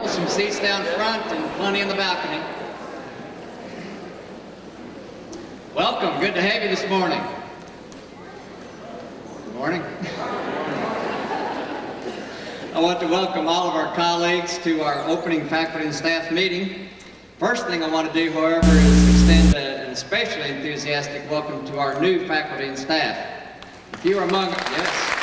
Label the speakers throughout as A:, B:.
A: Some seats down front and plenty in the balcony. Welcome. Good to have you this morning. Good morning. I want to welcome all of our colleagues to our opening faculty and staff meeting. First thing I want to do, however, is extend an especially enthusiastic welcome to our new faculty and staff. If you are among us, yes.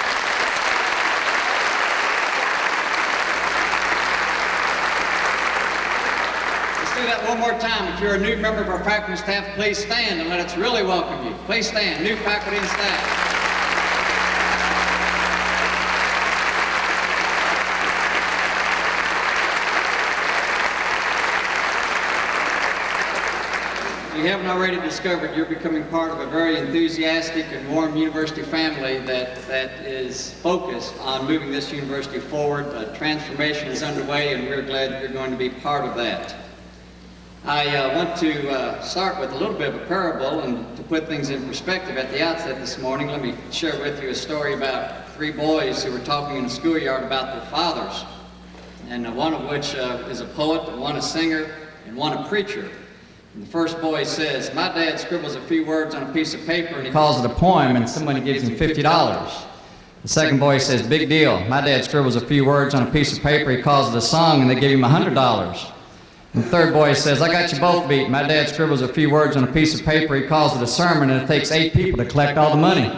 A: Let's do that one more time. If you're a new member of our faculty and staff, please stand and let us really welcome you. Please stand, new faculty and staff. If you haven't already discovered, you're becoming part of a very enthusiastic and warm university family that is focused on moving this university forward. A transformation is underway, and we're glad that you're going to be part of that. I want to start with a little bit of a parable, and to put things in perspective at the outset this morning, let me share with you a story about three boys who were talking in the schoolyard about their fathers, and one of which is a poet, one a singer, and one a preacher. And the first boy says, "My dad scribbles a few words on a piece of paper and he calls it a poem, and someone gives him $50. The second boy says, "Big deal. My dad scribbles a few words on a piece of paper, he calls it a song, and they give him $100. And the third boy says, "I got you both beat. My dad scribbles a few words on a piece of paper, he calls it a sermon, and it takes 8 people to collect all the money."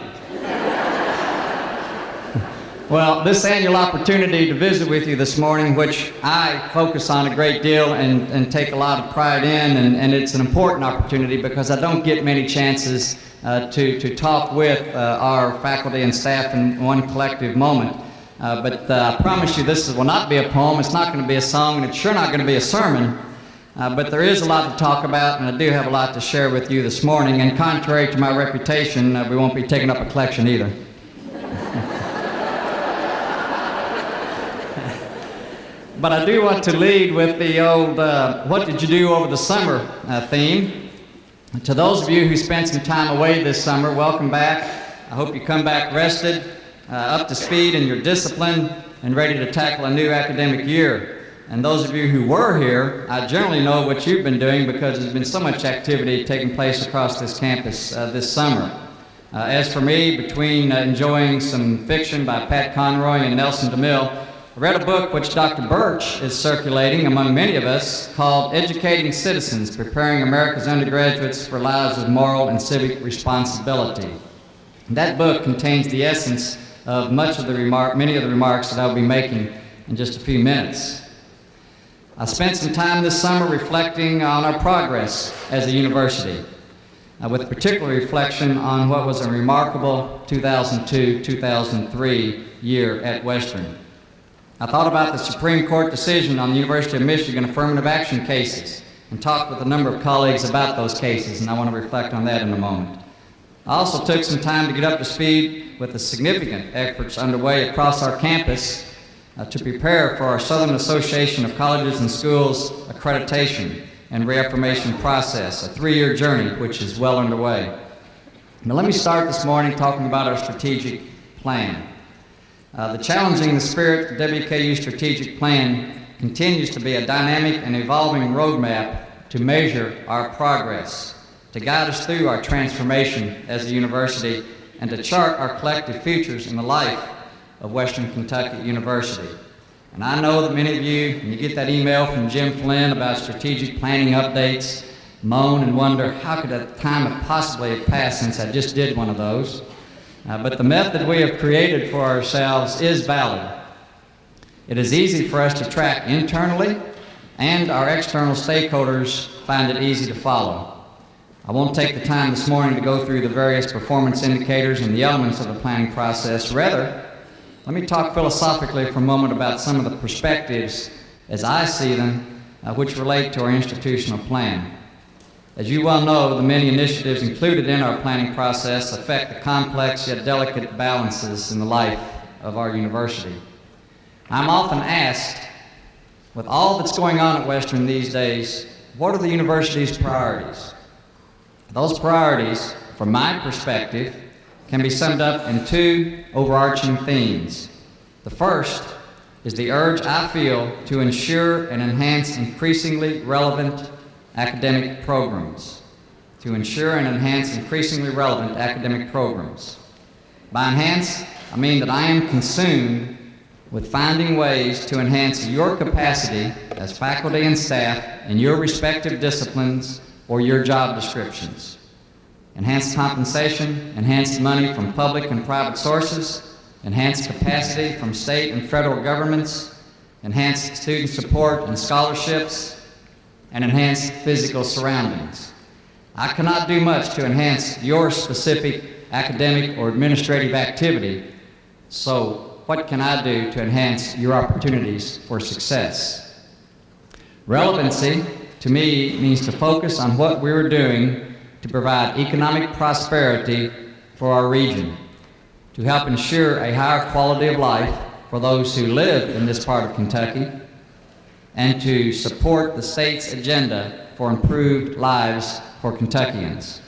A: Well, this annual opportunity to visit with you this morning, which I focus on a great deal and take a lot of pride in, and it's an important opportunity because I don't get many chances to talk with our faculty and staff in one collective moment. But I promise you this will not be a poem, it's not going to be a song, and it's sure not going to be a sermon. But there is a lot to talk about, and I do have a lot to share with you this morning, and contrary to my reputation, we won't be taking up a collection either. But I do want to lead with the old "what did you do over the summer" theme. To those of you who spent some time away this summer, welcome back. I hope you come back rested, up to speed in your discipline, and ready to tackle a new academic year. And those of you who were here, I generally know what you've been doing because there's been so much activity taking place across this campus this summer. As for me, between enjoying some fiction by Pat Conroy and Nelson DeMille, I read a book which Dr. Birch is circulating among many of us called "Educating Citizens, Preparing America's Undergraduates for Lives of Moral and Civic Responsibility." That book contains the essence of many of the remarks that I'll be making in just a few minutes. I spent some time this summer reflecting on our progress as a university, with particular reflection on what was a remarkable 2002-2003 year at Western. I thought about the Supreme Court decision on the University of Michigan affirmative action cases and talked with a number of colleagues about those cases, and I want to reflect on that in a moment. I also took some time to get up to speed with the significant efforts underway across our campus to prepare for our Southern Association of Colleges and Schools accreditation and reaffirmation process, a 3-year journey which is well underway. Now let me start this morning talking about our strategic plan. The Challenging the Spirit WKU strategic plan continues to be a dynamic and evolving roadmap to measure our progress, to guide us through our transformation as a university, and to chart our collective futures in the life of Western Kentucky University. And I know that many of you, when you get that email from Jim Flynn about strategic planning updates, moan and wonder, how could a time have possibly have passed since I just did one of those? But the method we have created for ourselves is valid. It is easy for us to track internally, and our external stakeholders find it easy to follow. I won't take the time this morning to go through the various performance indicators and the elements of the planning process. Rather, let me talk philosophically for a moment about some of the perspectives, as I see them, which relate to our institutional plan. As you well know, the many initiatives included in our planning process affect the complex yet delicate balances in the life of our university. I'm often asked, with all that's going on at Western these days, what are the university's priorities? Those priorities, from my perspective, can be summed up in 2 overarching themes. The first is the urge I feel to ensure and enhance increasingly relevant academic programs. To ensure and enhance increasingly relevant academic programs. By enhance, I mean that I am consumed with finding ways to enhance your capacity as faculty and staff in your respective disciplines or your job descriptions. Enhanced compensation, enhanced money from public and private sources, enhanced capacity from state and federal governments, enhanced student support and scholarships, and enhanced physical surroundings. I cannot do much to enhance your specific academic or administrative activity, so what can I do to enhance your opportunities for success? Relevancy, to me, means to focus on what we're doing to provide economic prosperity for our region, to help ensure a higher quality of life for those who live in this part of Kentucky, and to support the state's agenda for improved lives for Kentuckians.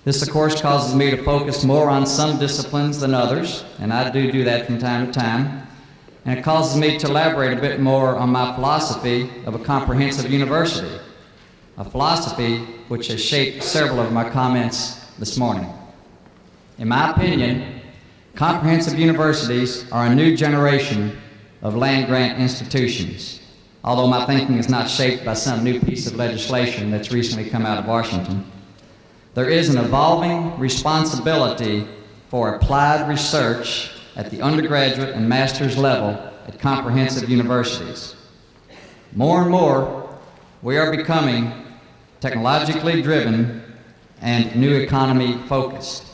A: This, of course, causes me to focus more on some disciplines than others, and I do that from time to time, and it causes me to elaborate a bit more on my philosophy of a comprehensive university, a philosophy which has shaped several of my comments this morning. In my opinion, comprehensive universities are a new generation of land-grant institutions. Although my thinking is not shaped by some new piece of legislation that's recently come out of Washington, there is an evolving responsibility for applied research at the undergraduate and master's level at comprehensive universities. More and more, we are becoming technologically driven and new economy focused.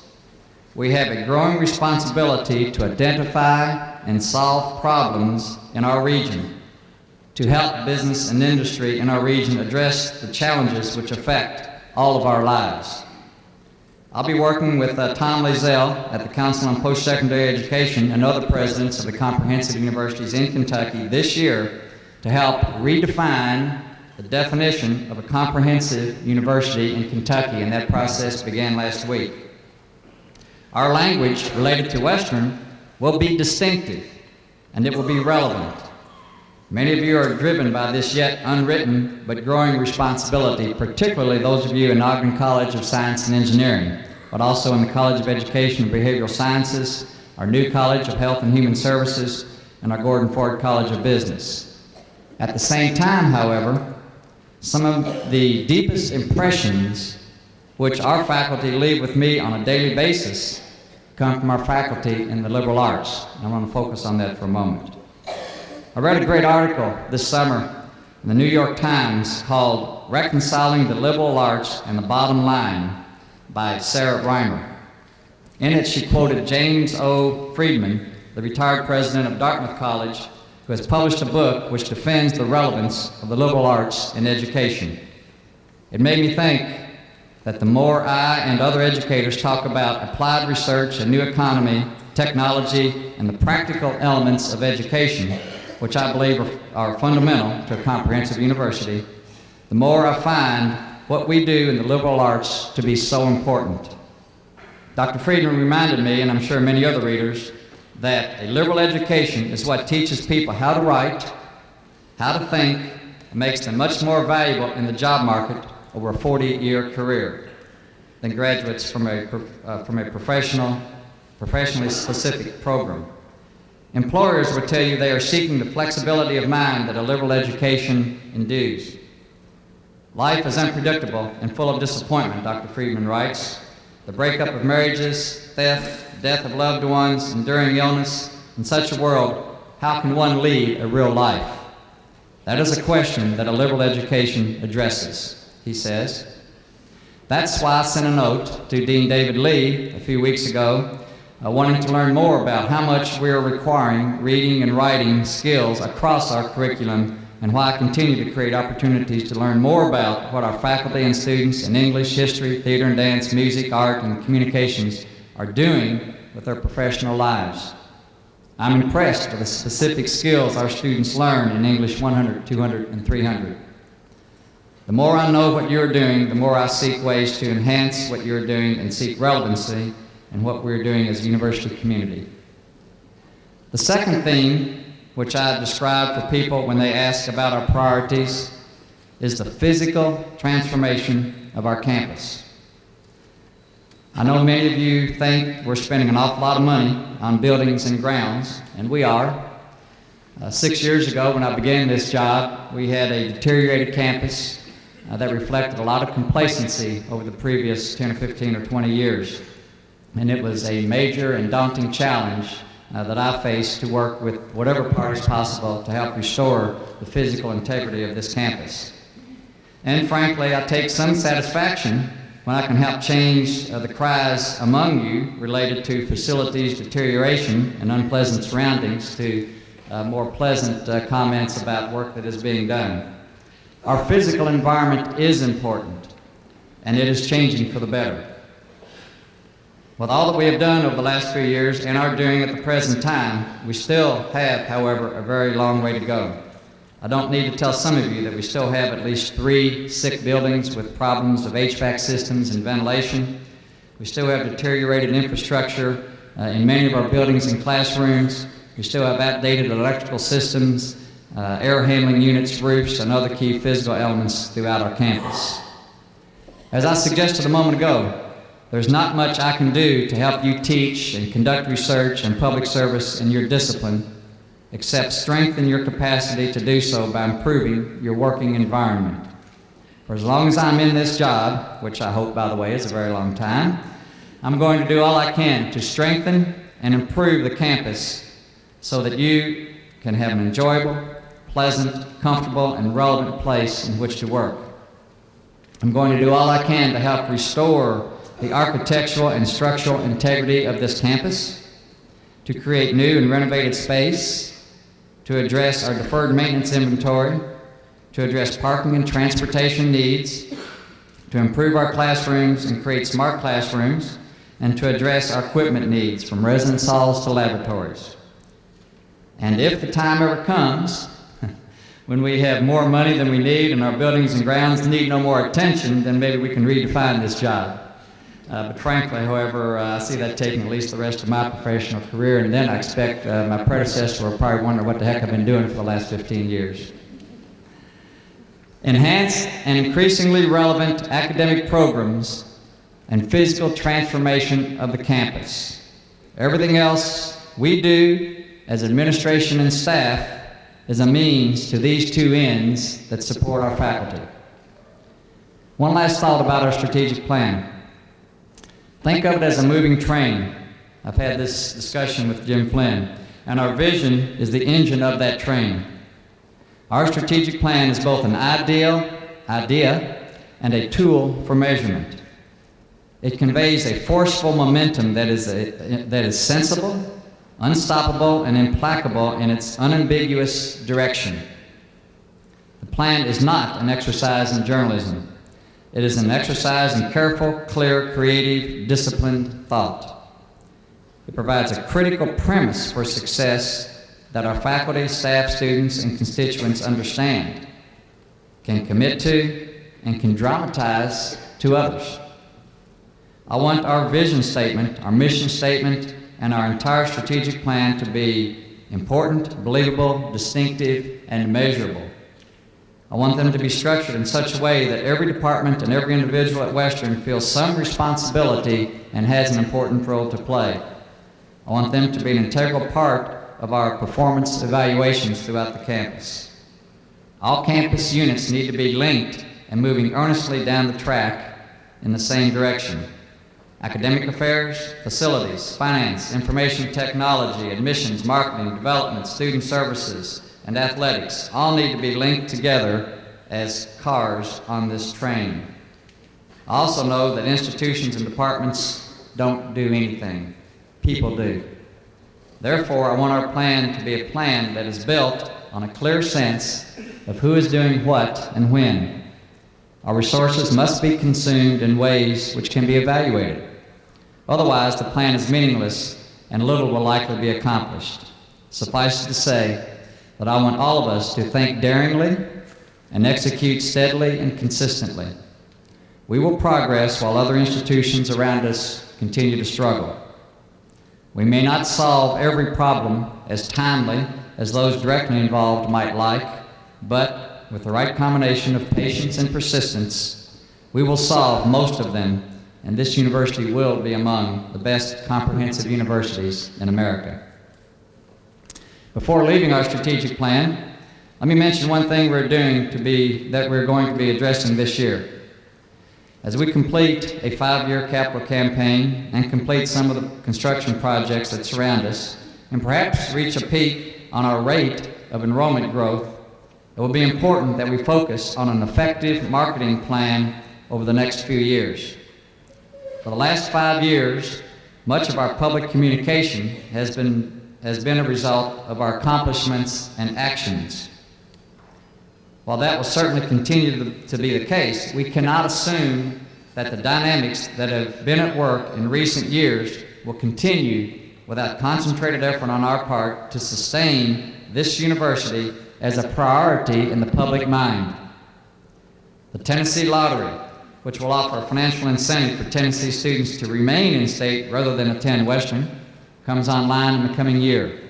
A: We have a growing responsibility to identify and solve problems in our region, to help business and industry in our region address the challenges which affect all of our lives. I'll be working with Tom Lazell at the Council on Post-Secondary Education and other presidents of the comprehensive universities in Kentucky this year to help redefine the definition of a comprehensive university in Kentucky, and that process began last week. Our language related to Western will be distinctive, and it will be relevant. Many of you are driven by this yet unwritten but growing responsibility, particularly those of you in Ogden College of Science and Engineering, but also in the College of Education and Behavioral Sciences, our new College of Health and Human Services, and our Gordon Ford College of Business. At the same time, however, some of the deepest impressions which our faculty leave with me on a daily basis come from our faculty in the liberal arts. I want to focus on that for a moment. I read a great article this summer in the New York Times called Reconciling the Liberal Arts and the Bottom Line by Sarah Reimer. In it, she quoted James O. Friedman, the retired president of Dartmouth College, who has published a book which defends the relevance of the liberal arts in education. It made me think that the more I and other educators talk about applied research, a new economy, technology, and the practical elements of education, which I believe are fundamental to a comprehensive university, the more I find what we do in the liberal arts to be so important. Dr. Friedman reminded me, and I'm sure many other readers, that a liberal education is what teaches people how to write, how to think, and makes them much more valuable in the job market over a 40-year career than graduates from a professionally specific program. Employers will tell you they are seeking the flexibility of mind that a liberal education endues. Life is unpredictable and full of disappointment, Dr. Friedman writes. The breakup of marriages, theft, death of loved ones, enduring illness. In such a world, how can one lead a real life? That is a question that a liberal education addresses, he says. That's why I sent a note to Dean David Lee a few weeks ago, wanting to learn more about how much we are requiring reading and writing skills across our curriculum, and why I continue to create opportunities to learn more about what our faculty and students in English, history, theater and dance, music, art, and communications are doing with their professional lives. I'm impressed with the specific skills our students learn in English 100, 200, and 300. The more I know what you're doing, the more I seek ways to enhance what you're doing and seek relevancy in what we're doing as a university community. The second theme which I describe for people when they ask about our priorities, is the physical transformation of our campus. I know many of you think we're spending an awful lot of money on buildings and grounds, and we are. 6 years ago, when I began this job, we had a deteriorated campus that reflected a lot of complacency over the previous 10 or 15 or 20 years. And it was a major and daunting challenge that I faced to work with whatever parties possible to help restore the physical integrity of this campus. And frankly, I take some satisfaction when I can help change the cries among you related to facilities deterioration and unpleasant surroundings to more pleasant comments about work that is being done. Our physical environment is important, and it is changing for the better. With all that we have done over the last few years and are doing at the present time, we still have, however, a very long way to go. I don't need to tell some of you that we still have at least 3 sick buildings with problems of HVAC systems and ventilation. We still have deteriorated infrastructure in many of our buildings and classrooms. We still have outdated electrical systems, air handling units, roofs, and other key physical elements throughout our campus. As I suggested a moment ago, there's not much I can do to help you teach and conduct research and public service in your discipline, except strengthen your capacity to do so by improving your working environment. For as long as I'm in this job, which I hope, by the way, is a very long time, I'm going to do all I can to strengthen and improve the campus so that you can have an enjoyable, pleasant, comfortable, and relevant place in which to work. I'm going to do all I can to help restore the architectural and structural integrity of this campus, to create new and renovated space, to address our deferred maintenance inventory, to address parking and transportation needs, to improve our classrooms and create smart classrooms, and to address our equipment needs from residence halls to laboratories. And if the time ever comes when we have more money than we need and our buildings and grounds need no more attention, then maybe we can redefine this job. But frankly, however, I see that taking at least the rest of my professional career, and then I expect my predecessor will probably wonder what the heck I've been doing for the last 15 years. Enhanced and increasingly relevant academic programs and physical transformation of the campus. Everything else we do as administration and staff is a means to these 2 ends that support our faculty. One last thought about our strategic plan. Think of it as a moving train. I've had this discussion with Jim Flynn, and our vision is the engine of that train. Our strategic plan is both an idea and a tool for measurement. It conveys a forceful momentum that is sensible, unstoppable, and implacable in its unambiguous direction. The plan is not an exercise in journalism. It is an exercise in careful, clear, creative, disciplined thought. It provides a critical premise for success that our faculty, staff, students, and constituents understand, can commit to, and can dramatize to others. I want our vision statement, our mission statement, and our entire strategic plan to be important, believable, distinctive, and measurable. I want them to be structured in such a way that every department and every individual at Western feels some responsibility and has an important role to play. I want them to be an integral part of our performance evaluations throughout the campus. All campus units need to be linked and moving earnestly down the track in the same direction. Academic affairs, facilities, finance, information technology, admissions, marketing, development, student services, and athletics all need to be linked together as cars on this train. I also know that institutions and departments don't do anything. People do. Therefore, I want our plan to be a plan that is built on a clear sense of who is doing what and when. Our resources must be consumed in ways which can be evaluated. Otherwise, the plan is meaningless and little will likely be accomplished. Suffice it to say that I want all of us to think daringly and execute steadily and consistently. We will progress while other institutions around us continue to struggle. We may not solve every problem as timely as those directly involved might like, but with the right combination of patience and persistence, we will solve most of them, and this university will be among the best comprehensive universities in America. Before leaving our strategic plan, let me mention one thing we're going to be addressing this year. As we complete a 5-year capital campaign and complete some of the construction projects that surround us, and perhaps reach a peak on our rate of enrollment growth, it will be important that we focus on an effective marketing plan over the next few years. For the last 5 years, much of our public communication has been a result of our accomplishments and actions. While that will certainly continue to be the case, we cannot assume that the dynamics that have been at work in recent years will continue without concentrated effort on our part to sustain this university as a priority in the public mind. The Tennessee Lottery, which will offer a financial incentive for Tennessee students to remain in state rather than attend Western, comes online in the coming year.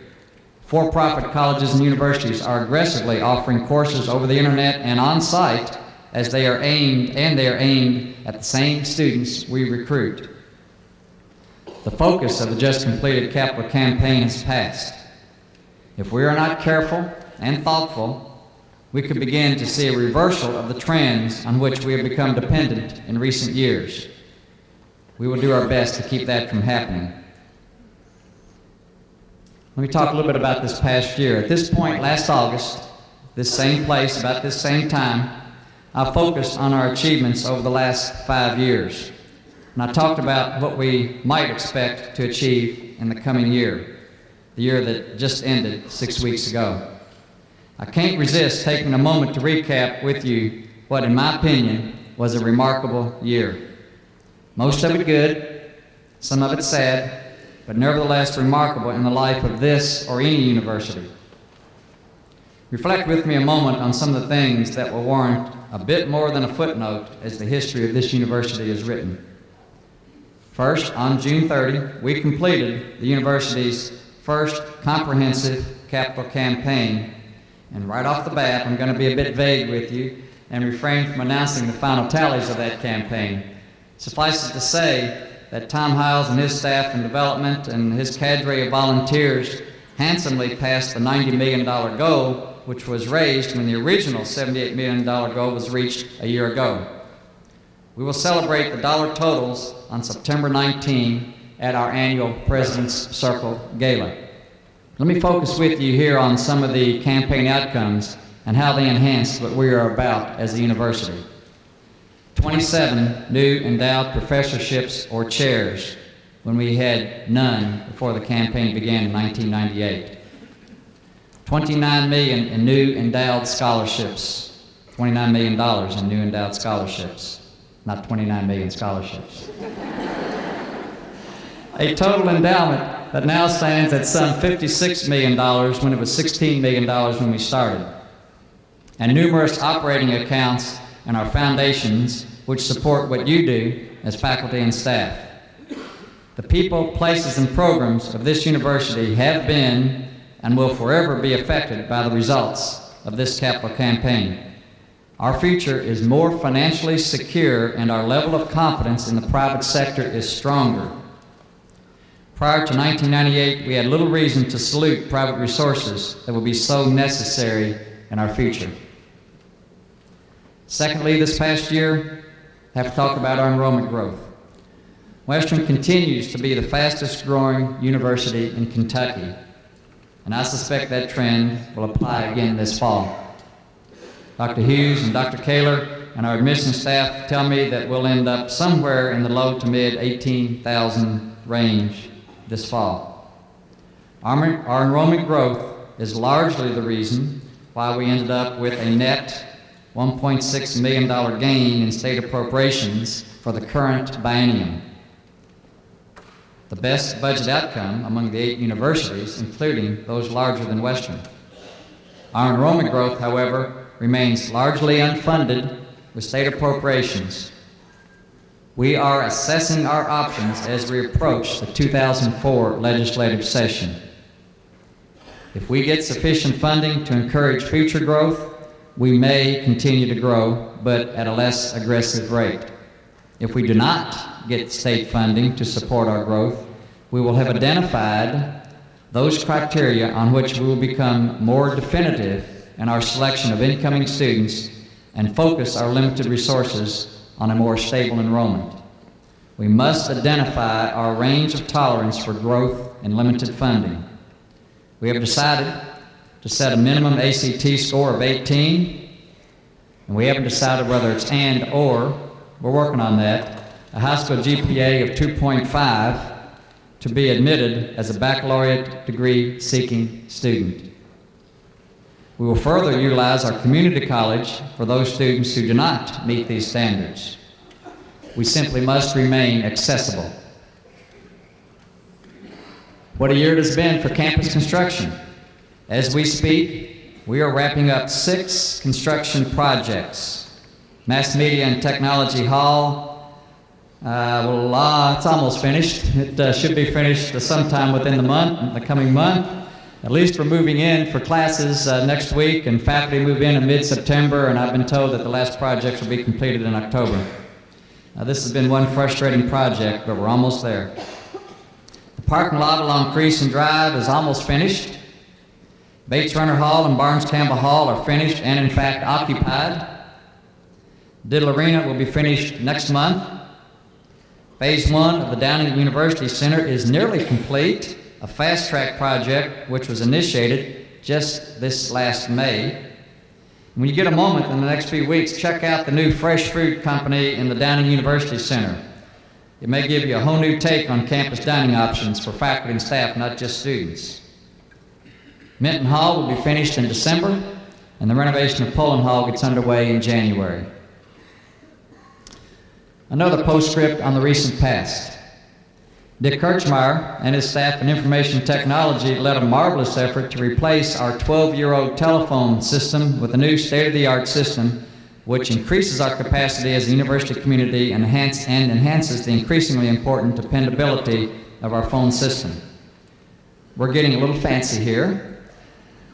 A: For-profit colleges and universities are aggressively offering courses over the internet and on-site as they are aimed at the same students we recruit. The focus of the just completed capital campaign has passed. If we are not careful and thoughtful, we could begin to see a reversal of the trends on which we have become dependent in recent years. We will do our best to keep that from happening. Let me talk a little bit about this past year. At this point, last August, this same place, about this same time, I focused on our achievements over the last 5 years. And I talked about what we might expect to achieve in the coming year, the year that just ended 6 weeks ago. I can't resist taking a moment to recap with you what, in my opinion, was a remarkable year. Most of it good, some of it sad, but nevertheless remarkable in the life of this or any university. Reflect with me a moment on some of the things that will warrant a bit more than a footnote as the history of this university is written. First, on June 30, we completed the university's first comprehensive capital campaign, and right off the bat, I'm going to be a bit vague with you and refrain from announcing the final tallies of that campaign. Suffice it to say that Tom Hiles and his staff in development and his cadre of volunteers handsomely passed the $90 million goal, which was raised when the original $78 million goal was reached a year ago. We will celebrate the dollar totals on September 19 at our annual President's Circle Gala. Let me focus with you here on some of the campaign outcomes and how they enhanced what we are about as a university. 27 new endowed professorships or chairs when we had none before the campaign began in 1998. $29 million in new endowed scholarships. $29 million in new endowed scholarships, not 29 million scholarships. A total endowment that now stands at some $56 million when it was $16 million when we started. And numerous operating accounts and our foundations which support what you do as faculty and staff. The people, places, and programs of this university have been and will forever be affected by the results of this capital campaign. Our future is more financially secure and our level of confidence in the private sector is stronger. Prior to 1998, we had little reason to salute private resources that will be so necessary in our future. Secondly, this past year, I have to talk about our enrollment growth. Western continues to be the fastest growing university in Kentucky, and I suspect that trend will apply again this fall. Dr. Hughes and Dr. Kaler and our admission staff tell me that we'll end up somewhere in the low to mid 18,000 range this fall. Our enrollment growth is largely the reason why we ended up with a net $1.6 million gain in state appropriations for the current biennium. The best budget outcome among the 8 universities, including those larger than Western. Our enrollment growth, however, remains largely unfunded with state appropriations. We are assessing our options as we approach the 2004 legislative session. If we get sufficient funding to encourage future growth, we may continue to grow, but at a less aggressive rate. If we do not get state funding to support our growth, we will have identified those criteria on which we will become more definitive in our selection of incoming students and focus our limited resources on a more stable enrollment. We must identify our range of tolerance for growth and limited funding. We have decided to set a minimum ACT score of 18, and we haven't decided whether it's and or, we're working on that, a high school GPA of 2.5 to be admitted as a baccalaureate degree seeking student. We will further utilize our community college for those students who do not meet these standards. We simply must remain accessible. What a year it has been for campus construction. As we speak, we are wrapping up 6 construction projects. Mass Media and Technology Hall, it's almost finished. It should be finished sometime within the coming month. At least we're moving in for classes next week, and faculty move in mid-September, and I've been told that the last projects will be completed in October. This has been one frustrating project, but we're almost there. The parking lot along Creason Drive is almost finished. Bates Runner Hall and Barnes Campbell Hall are finished and in fact occupied. Diddle Arena will be finished next month. Phase 1 of the Downing University Center is nearly complete, a fast-track project which was initiated just this last May. When you get a moment in the next few weeks, check out the new fresh food company in the Downing University Center. It may give you a whole new take on campus dining options for faculty and staff, not just students. Minton Hall will be finished in December, and the renovation of Poland Hall gets underway in January. Another postscript on the recent past. Dick Kirchmeyer and his staff in information technology led a marvelous effort to replace our 12-year-old telephone system with a new state-of-the-art system which increases our capacity as a university community and enhances the increasingly important dependability of our phone system. We're getting a little fancy here.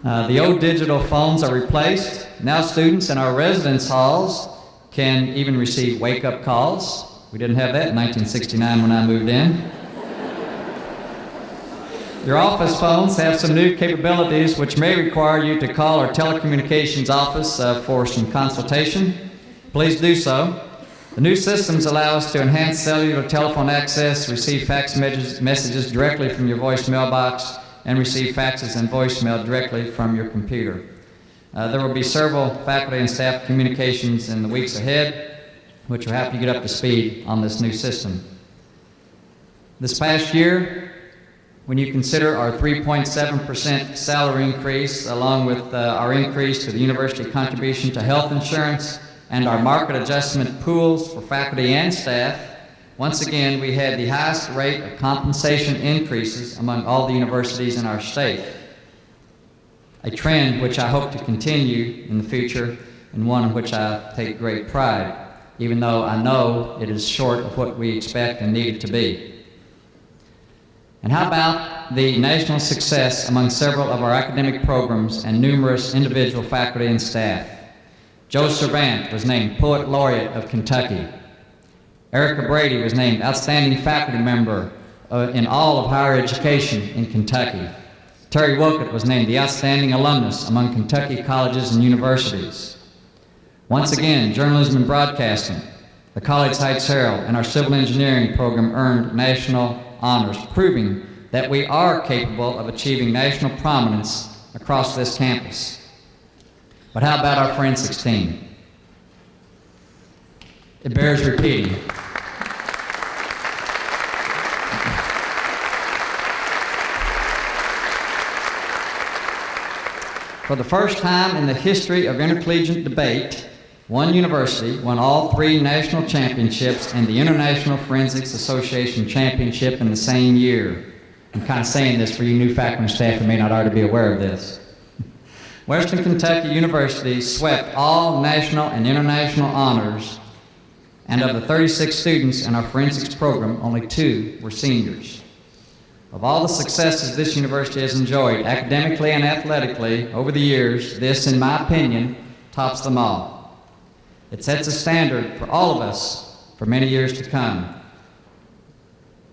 A: The old digital phones are replaced. Now students in our residence halls can even receive wake-up calls. We didn't have that in 1969 when I moved in. Your office phones have some new capabilities which may require you to call our telecommunications office for some consultation. Please do so. The new systems allow us to enhance cellular telephone access, receive fax messages directly from your voice mailbox, and receive faxes and voicemail directly from your computer. There will be several faculty and staff communications in the weeks ahead, which will help you get up to speed on this new system. This past year, when you consider our 3.7% salary increase, along with our increase to the university contribution to health insurance and our market adjustment pools for faculty and staff, once again we had the highest rate of compensation increases among all the universities in our state. A trend which I hope to continue in the future, and one in which I take great pride, even though I know it is short of what we expect and need it to be. And how about the national success among several of our academic programs and numerous individual faculty and staff? Joe Servant was named Poet Laureate of Kentucky. Erica Brady was named Outstanding Faculty Member in all of higher education in Kentucky. Terry Wilkett was named the Outstanding Alumnus among Kentucky colleges and universities. Once again, journalism and broadcasting, the College Heights Herald, and our civil engineering program earned national honors, proving that we are capable of achieving national prominence across this campus. But how about our forensics team? It bears repeating. For the first time in the history of intercollegiate debate, one university won all 3 national championships and the International Forensics Association Championship in the same year. I'm kind of saying this for you new faculty and staff who may not already be aware of this. Western Kentucky University swept all national and international honors, and of the 36 students in our forensics program, only 2 were seniors. Of all the successes this university has enjoyed, academically and athletically, over the years, this, in my opinion, tops them all. It sets a standard for all of us for many years to come.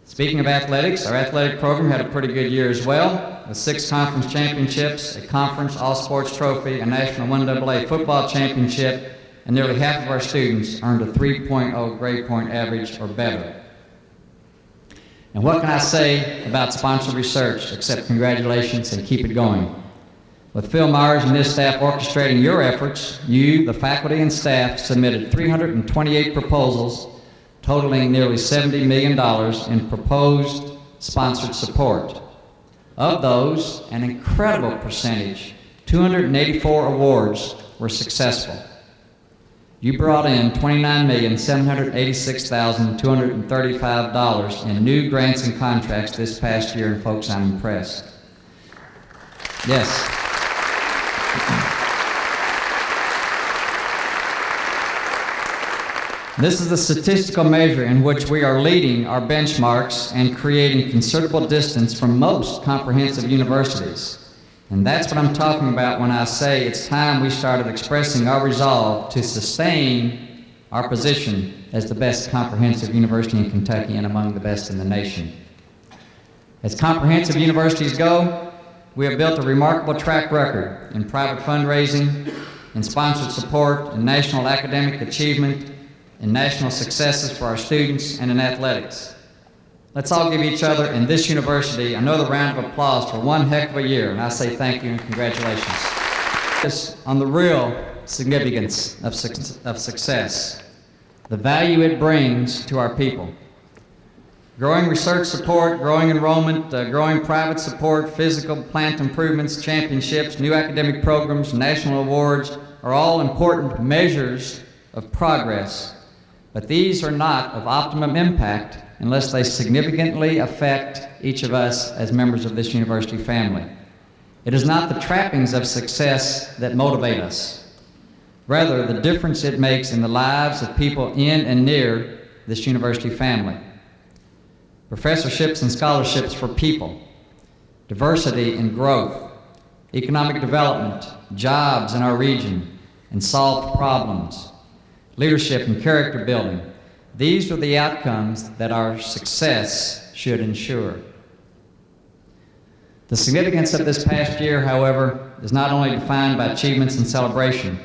A: Speaking of athletics, our athletic program had a pretty good year as well, with 6 conference championships, a conference all-sports trophy, a national 1AA football championship, and nearly half of our students earned a 3.0 grade point average or better. And what can I say about sponsored research except congratulations and keep it going? With Phil Myers and his staff orchestrating your efforts, you, the faculty and staff, submitted 328 proposals totaling nearly $70 million in proposed sponsored support. Of those, an incredible percentage, 284 awards, were successful. You brought in $29,786,235 in new grants and contracts this past year, and folks, I'm impressed. Yes. This is a statistical measure in which we are leading our benchmarks and creating considerable distance from most comprehensive universities. And that's what I'm talking about when I say it's time we started expressing our resolve to sustain our position as the best comprehensive university in Kentucky and among the best in the nation. As comprehensive universities go, we have built a remarkable track record in private fundraising, in sponsored support, in national academic achievement, in national successes for our students, and in athletics. Let's all give each other and this university another round of applause for one heck of a year, and I say thank you and congratulations. On the real significance of success, the value it brings to our people. Growing research support, growing enrollment, growing private support, physical plant improvements, championships, new academic programs, national awards are all important measures of progress, but these are not of optimum impact unless they significantly affect each of us as members of this university family. It is not the trappings of success that motivate us. Rather, the difference it makes in the lives of people in and near this university family. Professorships and scholarships for people, diversity and growth, economic development, jobs in our region, and solved problems, leadership and character building. These are the outcomes that our success should ensure. The significance of this past year, however, is not only defined by achievements and celebration.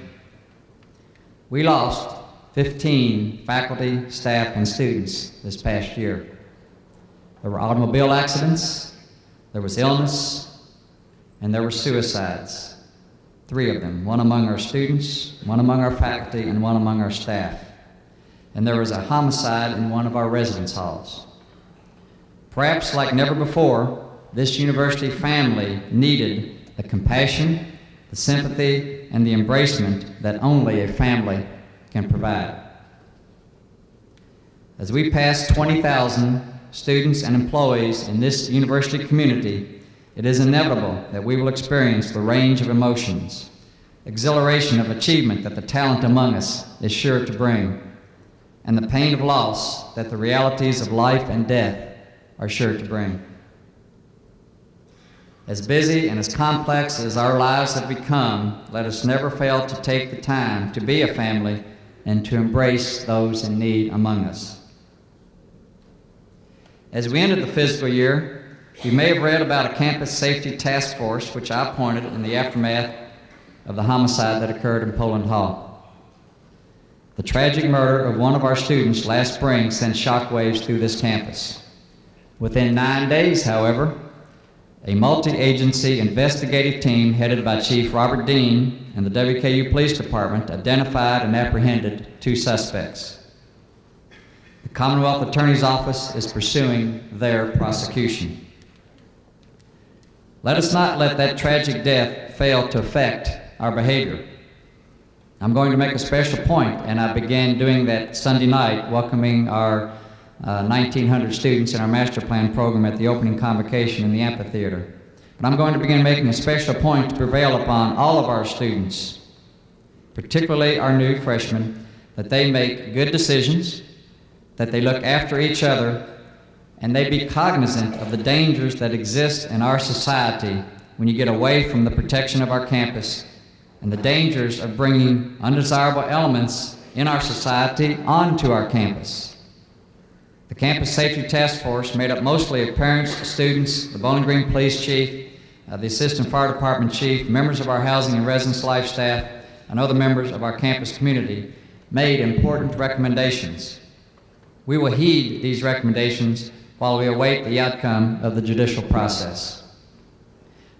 A: We lost 15 faculty, staff, and students this past year. There were automobile accidents, there was illness, and there were suicides. 3 of them, one among our students, one among our faculty, and one among our staff. And there was a homicide in one of our residence halls. Perhaps like never before, this university family needed the compassion, the sympathy, and the embracement that only a family can provide. As we pass 20,000 students and employees in this university community, it is inevitable that we will experience the range of emotions, exhilaration of achievement that the talent among us is sure to bring, and the pain of loss that the realities of life and death are sure to bring. As busy and as complex as our lives have become, let us never fail to take the time to be a family and to embrace those in need among us. As we ended the fiscal year, you may have read about a campus safety task force which I appointed in the aftermath of the homicide that occurred in Poland Hall. The tragic murder of one of our students last spring sent shockwaves through this campus. Within 9 days, however, a multi-agency investigative team headed by Chief Robert Dean and the WKU Police Department identified and apprehended 2 suspects. The Commonwealth Attorney's Office is pursuing their prosecution. Let us not let that tragic death fail to affect our behavior. I'm going to make a special point, and I began doing that Sunday night, welcoming our 1,900 students in our master plan program at the opening convocation in the amphitheater. But I'm going to begin making a special point to prevail upon all of our students, particularly our new freshmen, that they make good decisions, that they look after each other, and they be cognizant of the dangers that exist in our society when you get away from the protection of our campus and the dangers of bringing undesirable elements in our society onto our campus. The Campus Safety Task Force, made up mostly of parents, students, the Bowling Green Police Chief, the Assistant Fire Department Chief, members of our housing and residence life staff, and other members of our campus community, made important recommendations. We will heed these recommendations while we await the outcome of the judicial process.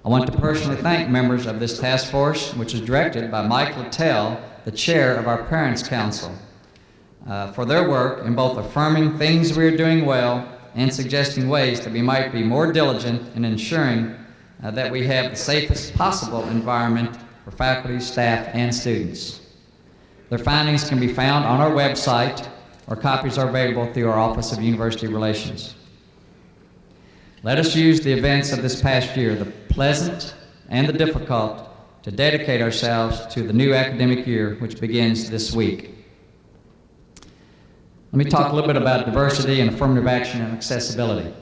A: I want to personally thank members of this task force, which is directed by Mike Littell, the chair of our Parents' Council, for their work in both affirming things we are doing well and suggesting ways that we might be more diligent in ensuring that we have the safest possible environment for faculty, staff, and students. Their findings can be found on our website, or copies are available through our Office of University Relations. Let us use the events of this past year, the pleasant and the difficult, to dedicate ourselves to the new academic year, which begins this week. Let me talk a little bit about diversity and affirmative action and accessibility.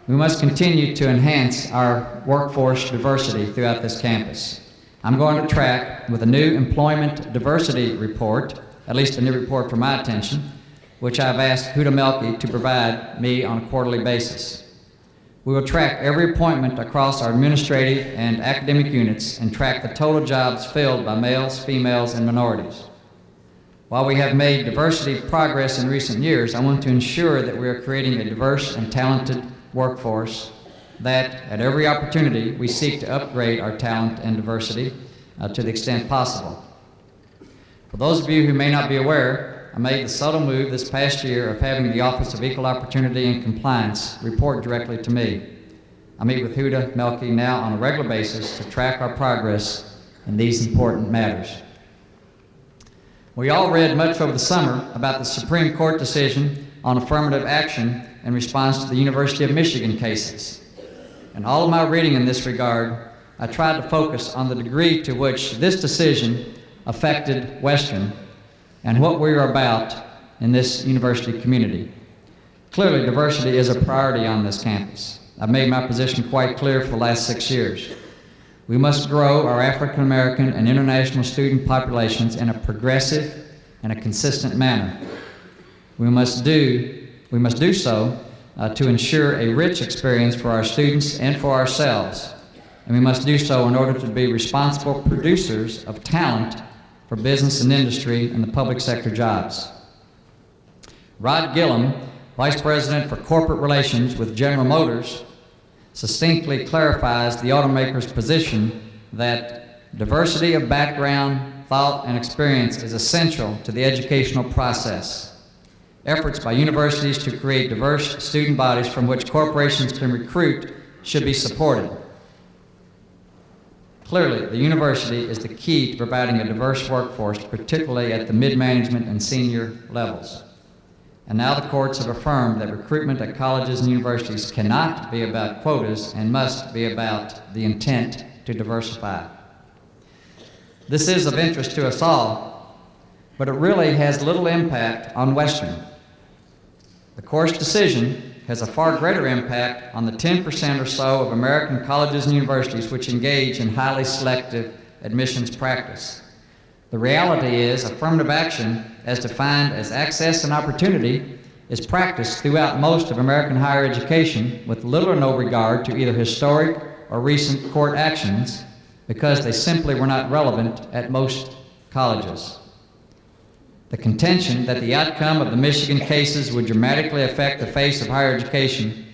A: We must continue to enhance our workforce diversity throughout this campus. I'm going to track with a new employment diversity report, at least a new report for my attention, which I've asked Huda Melke to provide me on a quarterly basis. We will track every appointment across our administrative and academic units and track the total jobs filled by males, females, and minorities. While we have made diversity progress in recent years, I want to ensure that we are creating a diverse and talented workforce, that at every opportunity we seek to upgrade our talent and diversity to the extent possible. For those of you who may not be aware, I made the subtle move this past year of having the Office of Equal Opportunity and Compliance report directly to me. I meet with Huda Melke now on a regular basis to track our progress in these important matters. We all read much over the summer about the Supreme Court decision on affirmative action in response to the University of Michigan cases. In all of my reading in this regard, I tried to focus on the degree to which this decision affected Western and what we are about in this university community. Clearly, diversity is a priority on this campus. I've made my position quite clear for the last 6 years. We must grow our African American and international student populations in a progressive and a consistent manner. We must do so to ensure a rich experience for our students and for ourselves, and we must do so in order to be responsible producers of talent for business and industry and the public sector jobs. Rod Gillum, Vice President for Corporate Relations with General Motors, succinctly clarifies the automaker's position that diversity of background, thought, and experience is essential to the educational process. Efforts by universities to create diverse student bodies from which corporations can recruit should be supported. Clearly, the university is the key to providing a diverse workforce, particularly at the mid-management and senior levels. And now the courts have affirmed that recruitment at colleges and universities cannot be about quotas and must be about the intent to diversify. This is of interest to us all, but it really has little impact on Western. The court's decision has a far greater impact on the 10% or so of American colleges and universities which engage in highly selective admissions practice. The reality is affirmative action, as defined as access and opportunity, is practiced throughout most of American higher education with little or no regard to either historic or recent court actions because they simply were not relevant at most colleges. The contention that the outcome of the Michigan cases would dramatically affect the face of higher education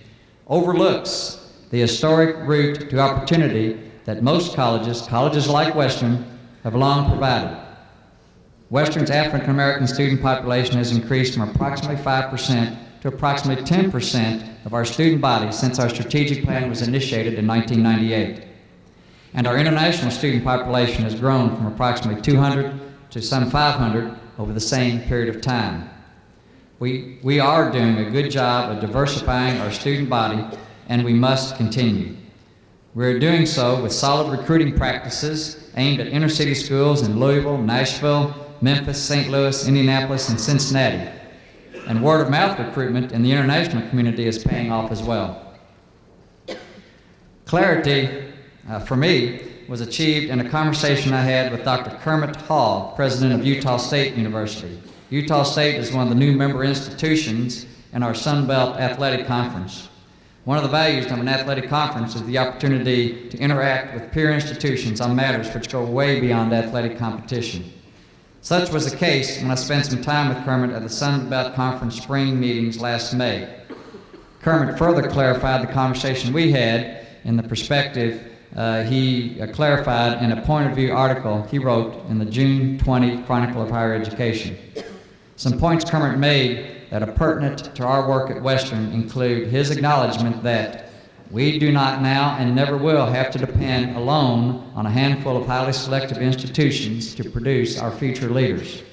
A: overlooks the historic route to opportunity that most colleges like Western, have long provided. Western's African American student population has increased from approximately 5% to approximately 10% of our student body since our strategic plan was initiated in 1998. And our international student population has grown from approximately 200 to some 500 over the same period of time. We are doing a good job of diversifying our student body, and we must continue. We're doing so with solid recruiting practices aimed at inner city schools in Louisville, Nashville, Memphis, St. Louis, Indianapolis, and Cincinnati. and word-of-mouth recruitment in the international community is paying off as well. Clarity, for me, was achieved in a conversation I had with Dr. Kermit Hall, president of Utah State University. Utah State is one of the new member institutions in our Sun Belt Athletic Conference. One of the values of an athletic conference is the opportunity to interact with peer institutions on matters which go way beyond athletic competition. Such was the case when I spent some time with Kermit at the Sun Belt Conference spring meetings last May. Kermit further clarified the conversation we had in the perspective he clarified in a point of view article he wrote in the June 20 Chronicle of Higher Education. Some points Kermit made that are pertinent to our work at Western include his acknowledgement that we do not now and never will have to depend alone on a handful of highly selective institutions to produce our future leaders.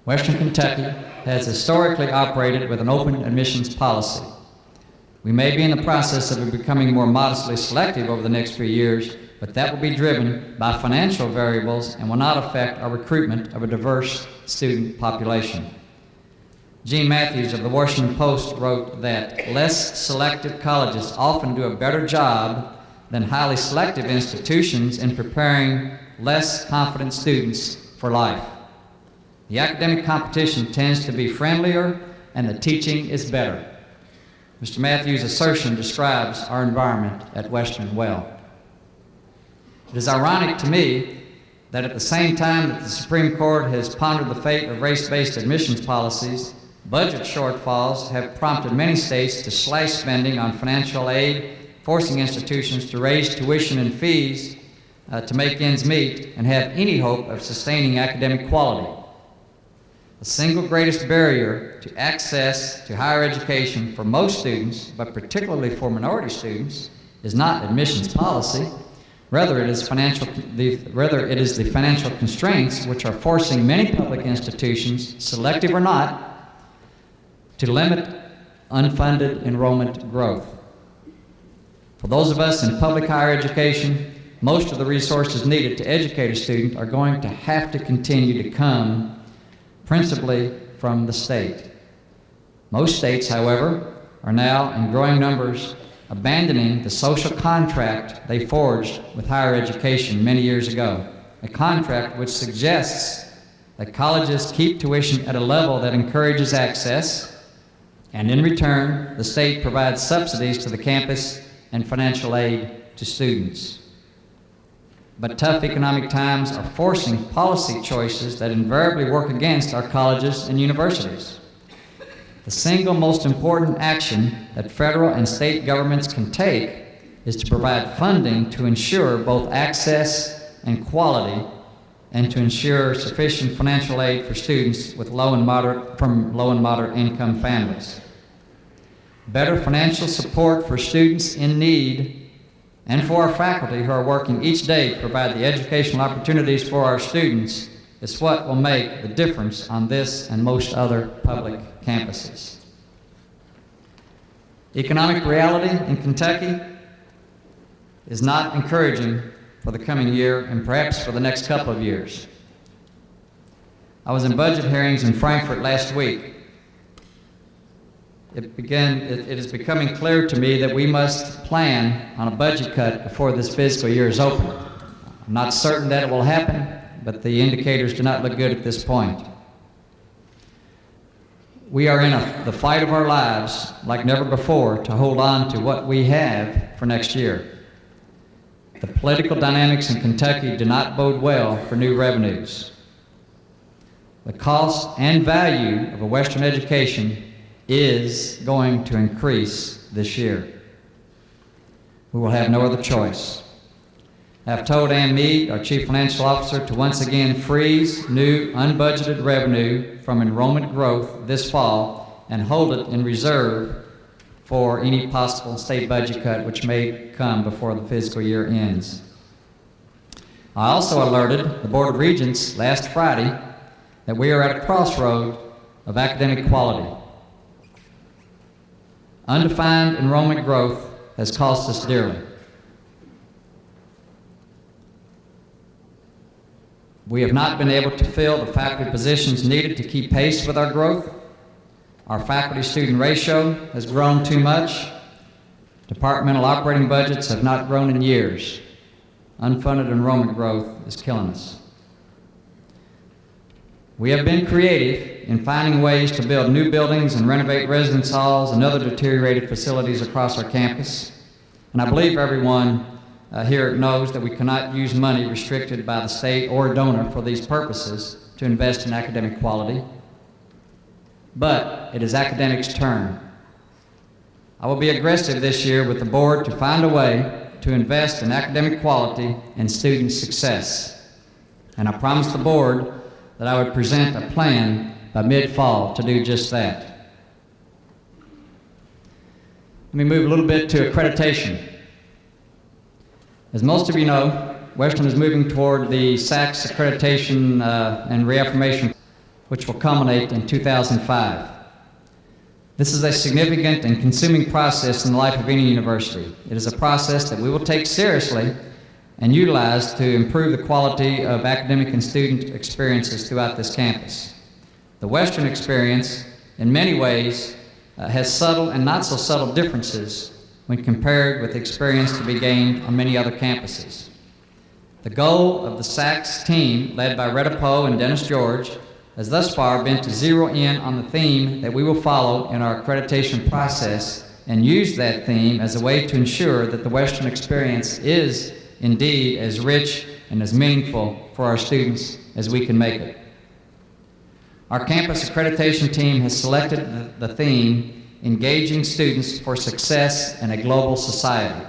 A: Western Kentucky has historically operated with an open admissions policy. We may be in the process of becoming more modestly selective over the next few years, but that will be driven by financial variables and will not affect our recruitment of a diverse student population. Gene Matthews of the Washington Post wrote that less selective colleges often do a better job than highly selective institutions in preparing less confident students for life. The academic competition tends to be friendlier and the teaching is better. Mr. Matthews' assertion describes our environment at Western well. It is ironic to me that at the same time that the Supreme Court has pondered the fate of race-based admissions policies, budget shortfalls have prompted many states to slash spending on financial aid, forcing institutions to raise tuition and fees to make ends meet and have any hope of sustaining academic quality. The single greatest barrier to access to higher education for most students, but particularly for minority students, is not admissions policy. Rather, it is the financial constraints which are forcing many public institutions, selective or not, to limit unfunded enrollment growth. For those of us in public higher education, most of the resources needed to educate a student are going to have to continue to come principally from the state. Most states, however, are now in growing numbers abandoning the social contract they forged with higher education many years ago, a contract which suggests that colleges keep tuition at a level that encourages access, and in return, the state provides subsidies to the campus and financial aid to students. But tough economic times are forcing policy choices that invariably work against our colleges and universities. The single most important action that federal and state governments can take is to provide funding to ensure both access and quality, and to ensure sufficient financial aid for students with low and moderate income families. Better financial support for students in need and for our faculty who are working each day to provide the educational opportunities for our students is what will make the difference on this and most other public campuses. Economic reality in Kentucky is not encouraging for the coming year and perhaps for the next couple of years. I was in budget hearings in Frankfurt last week. It is becoming clear to me that we must plan on a budget cut before this fiscal year is open. I'm not certain that it will happen, but the indicators do not look good at this point. We are in the fight of our lives like never before to hold on to what we have for next year. The political dynamics in Kentucky do not bode well for new revenues. The cost and value of a Western education is going to increase this year. We will have no other choice. I have told Ann Meade, our Chief Financial Officer, to once again freeze new unbudgeted revenue from enrollment growth this fall and hold it in reserve for any possible state budget cut which may come before the fiscal year ends. I also alerted the Board of Regents last Friday that we are at a crossroad of academic quality. Undefined enrollment growth has cost us dearly. We have not been able to fill the faculty positions needed to keep pace with our growth, Our faculty-student ratio has grown too much. Departmental operating budgets have not grown in years. Unfunded enrollment growth is killing us. We have been creative in finding ways to build new buildings and renovate residence halls and other deteriorated facilities across our campus. And I believe everyone here knows that we cannot use money restricted by the state or donor for these purposes to invest in academic quality. But it is academics' turn. I will be aggressive this year with the board to find a way to invest in academic quality and student success. And I promised the board that I would present a plan by mid-fall to do just that. Let me move a little bit to accreditation. As most of you know, Western is moving toward the SACS accreditation and reaffirmation, which will culminate in 2005. This is a significant and consuming process in the life of any university. It is a process that we will take seriously and utilize to improve the quality of academic and student experiences throughout this campus. The Western experience, in many ways, has subtle and not so subtle differences when compared with the experience to be gained on many other campuses. The goal of the SACS team, led by Retta Poe and Dennis George, has thus far been to zero in on the theme that we will follow in our accreditation process and use that theme as a way to ensure that the Western experience is indeed as rich and as meaningful for our students as we can make it. Our campus accreditation team has selected the theme, Engaging Students for Success in a Global Society.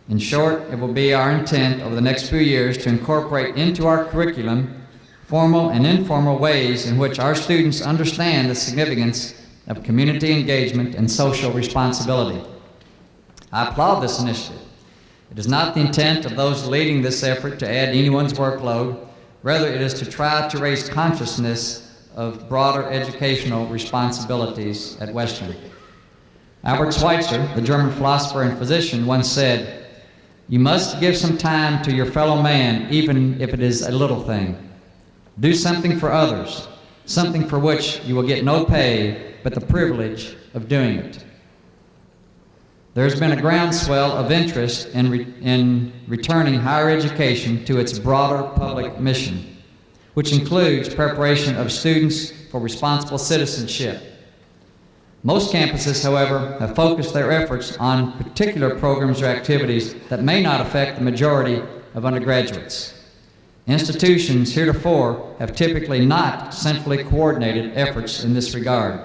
A: In short, it will be our intent over the next few years to incorporate into our curriculum formal and informal ways in which our students understand the significance of community engagement and social responsibility. I applaud this initiative. It is not the intent of those leading this effort to add anyone's workload. Rather, it is to try to raise consciousness of broader educational responsibilities at Western. Albert Schweitzer, the German philosopher and physician, once said, "You must give some time to your fellow man, even if it is a little thing. Do something for others, something for which you will get no pay, but the privilege of doing it." There's been a groundswell of interest in returning higher education to its broader public mission, which includes preparation of students for responsible citizenship. Most campuses, however, have focused their efforts on particular programs or activities that may not affect the majority of undergraduates. Institutions heretofore have typically not centrally coordinated efforts in this regard.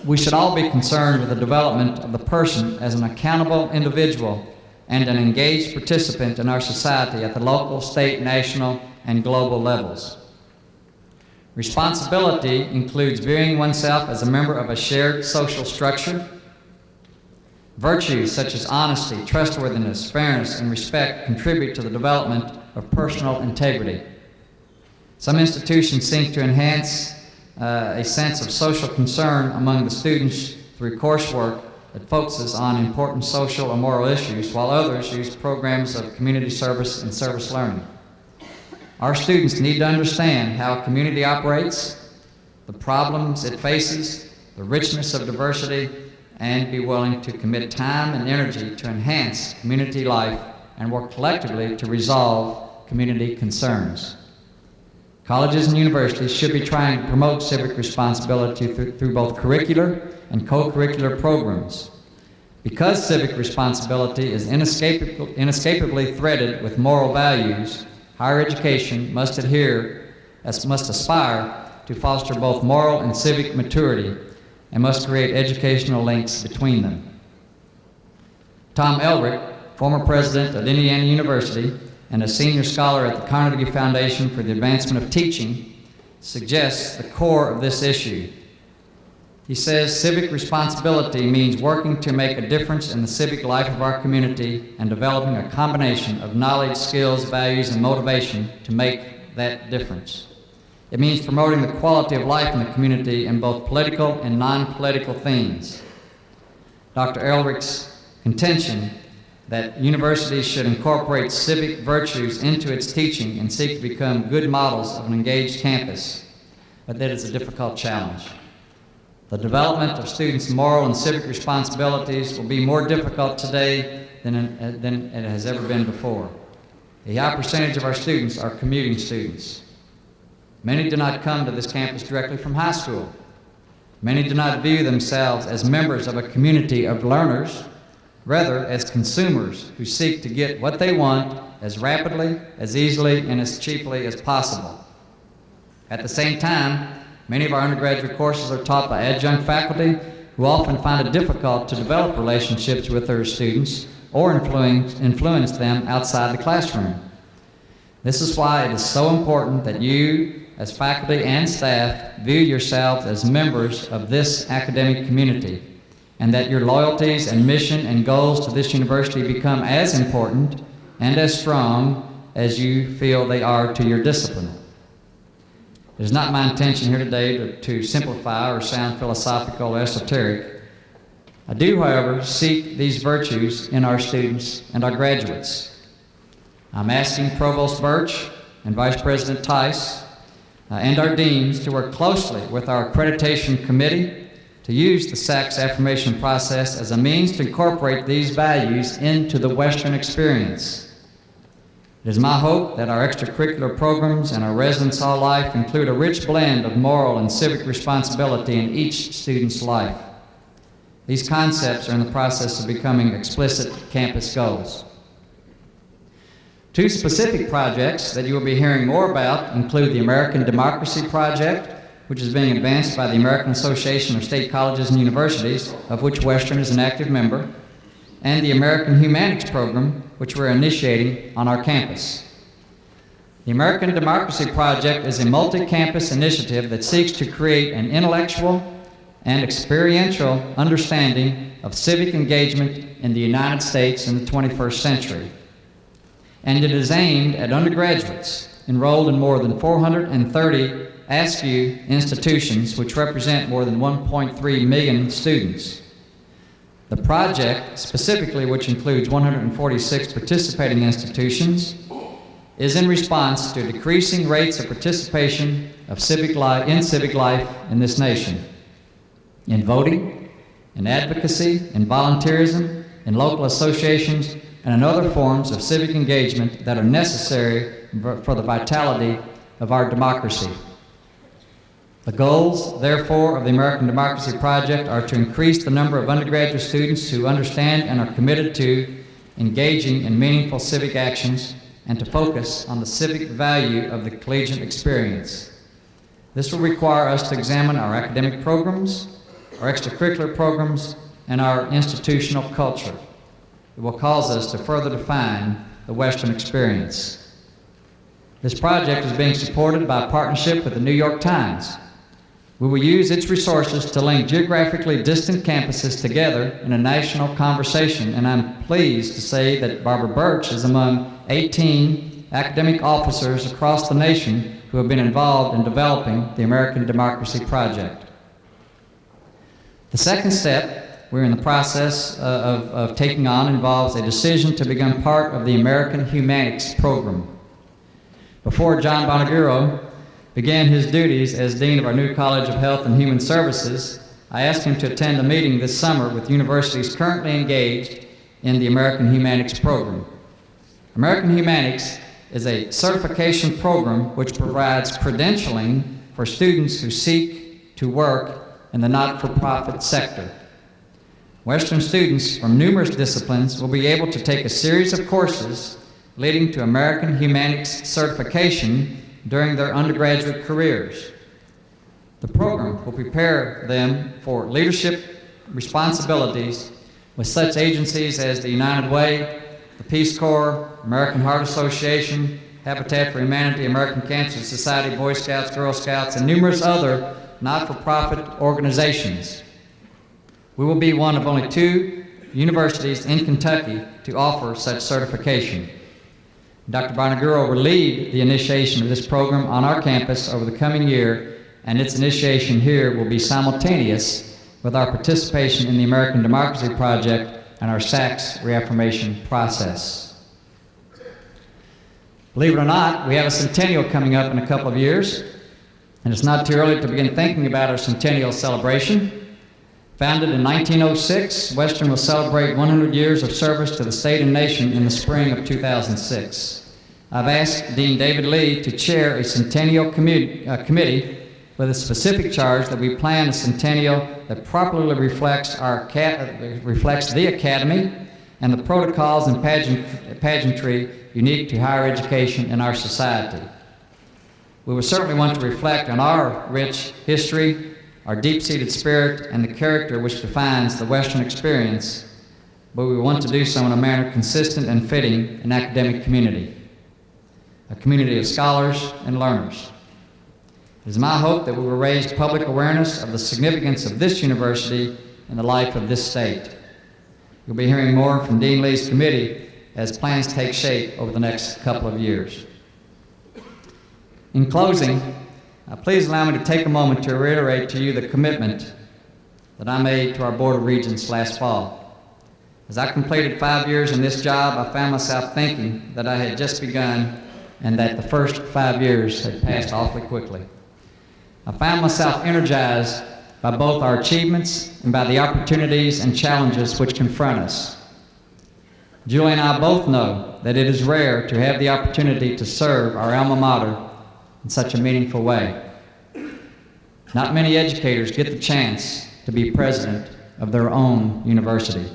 A: We should all be concerned with the development of the person as an accountable individual and an engaged participant in our society at the local, state, national, and global levels. Responsibility includes viewing oneself as a member of a shared social structure. Virtues such as honesty, trustworthiness, fairness, and respect contribute to the development of personal integrity. Some institutions seek to enhance a sense of social concern among the students through coursework that focuses on important social or moral issues, while others use programs of community service and service learning. Our students need to understand how a community operates, the problems it faces, the richness of diversity, and be willing to commit time and energy to enhance community life and work collectively to resolve community concerns. Colleges and universities should be trying to promote civic responsibility through both curricular and co-curricular programs. Because civic responsibility is inescapably threaded with moral values, higher education must aspire to foster both moral and civic maturity and must create educational links between them. Tom Elrick, former president of Indiana University and a senior scholar at the Carnegie Foundation for the Advancement of Teaching, suggests the core of this issue. He says civic responsibility means working to make a difference in the civic life of our community and developing a combination of knowledge, skills, values, and motivation to make that difference. It means promoting the quality of life in the community in both political and non-political themes. Dr. Elrick's contention that universities should incorporate civic virtues into its teaching and seek to become good models of an engaged campus but that is a difficult challenge. The development of students' moral and civic responsibilities will be more difficult today than it has ever been before. A high percentage of our students are commuting students. Many do not come to this campus directly from high school. Many do not view themselves as members of a community of learners, rather as consumers who seek to get what they want as rapidly, as easily, and as cheaply as possible. At the same time, many of our undergraduate courses are taught by adjunct faculty who often find it difficult to develop relationships with their students or influence them outside the classroom. This is why it is so important that you, as faculty and staff, view yourselves as members of this academic community, and that your loyalties and mission and goals to this university become as important and as strong as you feel they are to your discipline. It is not my intention here today to simplify or sound philosophical or esoteric. I do, however, seek these virtues in our students and our graduates. I'm asking Provost Birch and Vice President Tice and our deans to work closely with our accreditation committee to use the SACS affirmation process as a means to incorporate these values into the Western experience. It is my hope that our extracurricular programs and our residence hall life include a rich blend of moral and civic responsibility in each student's life. These concepts are in the process of becoming explicit campus goals. Two specific projects that you will be hearing more about include the American Democracy Project, which is being advanced by the American Association of State Colleges and Universities, of which Western is an active member, and the American Humanics Program, which we're initiating on our campus. The American Democracy Project is a multi-campus initiative that seeks to create an intellectual and experiential understanding of civic engagement in the United States in the 21st century. And it is aimed at undergraduates enrolled in more than 430 ASCU institutions, which represent more than 1.3 million students. The project, specifically, which includes 146 participating institutions, is in response to decreasing rates of participation of civic life in this nation, in voting, in advocacy, in volunteerism, in local associations, and in other forms of civic engagement that are necessary for the vitality of our democracy. The goals, therefore, of the American Democracy Project are to increase the number of undergraduate students who understand and are committed to engaging in meaningful civic actions and to focus on the civic value of the collegiate experience. This will require us to examine our academic programs, our extracurricular programs, and our institutional culture. It will cause us to further define the Western experience. This project is being supported by a partnership with the New York Times. We will use its resources to link geographically distant campuses together in a national conversation, and I'm pleased to say that Barbara Birch is among 18 academic officers across the nation who have been involved in developing the American Democracy Project. The second step we're in the process of taking on involves a decision to become part of the American Humanics Program. Before John Bonaguro began his duties as Dean of our new College of Health and Human Services, I asked him to attend a meeting this summer with universities currently engaged in the American Humanics Program. American Humanics is a certification program which provides credentialing for students who seek to work in the not-for-profit sector. Western students from numerous disciplines will be able to take a series of courses leading to American Humanics certification during their undergraduate careers. The program will prepare them for leadership responsibilities with such agencies as the United Way, the Peace Corps, American Heart Association, Habitat for Humanity, American Cancer Society, Boy Scouts, Girl Scouts, and numerous other not-for-profit organizations. We will be one of only 2 universities in Kentucky to offer such certification. Dr. Bonaguro will lead the initiation of this program on our campus over the coming year, and its initiation here will be simultaneous with our participation in the American Democracy Project and our SACS reaffirmation process. Believe it or not, we have a centennial coming up in a couple of years. And it's not too early to begin thinking about our centennial celebration. Founded in 1906, Western will celebrate 100 years of service to the state and nation in the spring of 2006. I've asked Dean David Lee to chair a centennial committee with a specific charge that we plan a centennial that properly reflects the Academy and the protocols and pageantry unique to higher education in our society. We will certainly want to reflect on our rich history, our deep-seated spirit, and the character which defines the Western experience, but we want to do so in a manner consistent and fitting an academic community, a community of scholars and learners. It is my hope that we will raise public awareness of the significance of this university in the life of this state. You'll be hearing more from Dean Lee's committee as plans take shape over the next couple of years. In closing, please allow me to take a moment to reiterate to you the commitment that I made to our Board of Regents last fall. As I completed 5 years in this job, I found myself thinking that I had just begun and that the first 5 years had passed awfully quickly. I found myself energized by both our achievements and by the opportunities and challenges which confront us. Julie and I both know that it is rare to have the opportunity to serve our alma mater in such a meaningful way. Not many educators get the chance to be president of their own university.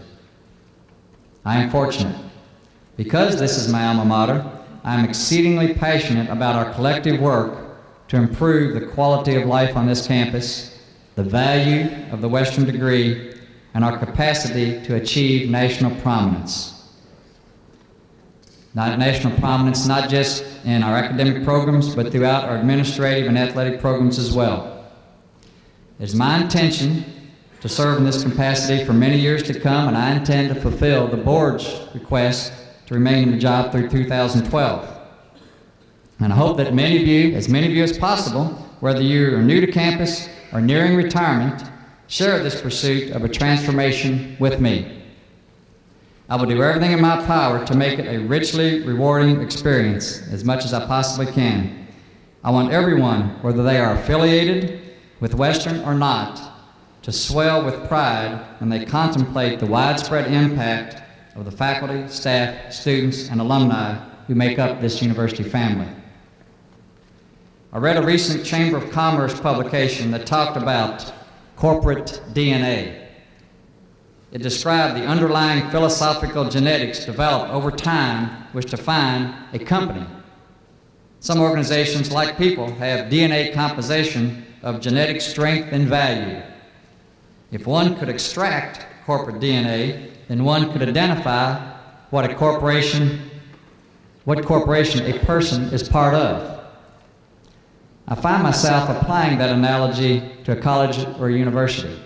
A: I am fortunate. Because this is my alma mater, I am exceedingly passionate about our collective work to improve the quality of life on this campus, the value of the Western degree, and our capacity to achieve national prominence. National prominence not just in our academic programs, but throughout our administrative and athletic programs as well. It is my intention to serve in this capacity for many years to come, and I intend to fulfill the board's request to remain in the job through 2012. And I hope that as many of you as possible, whether you are new to campus or nearing retirement, share this pursuit of a transformation with me. I will do everything in my power to make it a richly rewarding experience as much as I possibly can. I want everyone, whether they are affiliated with Western or not, to swell with pride when they contemplate the widespread impact of the faculty, staff, students, and alumni who make up this university family. I read a recent Chamber of Commerce publication that talked about corporate DNA. It described the underlying philosophical genetics developed over time which define a company. Some organizations, like people, have DNA composition of genetic strength and value. If one could extract corporate DNA, then one could identify what corporation a person is part of. I find myself applying that analogy to a college or a university.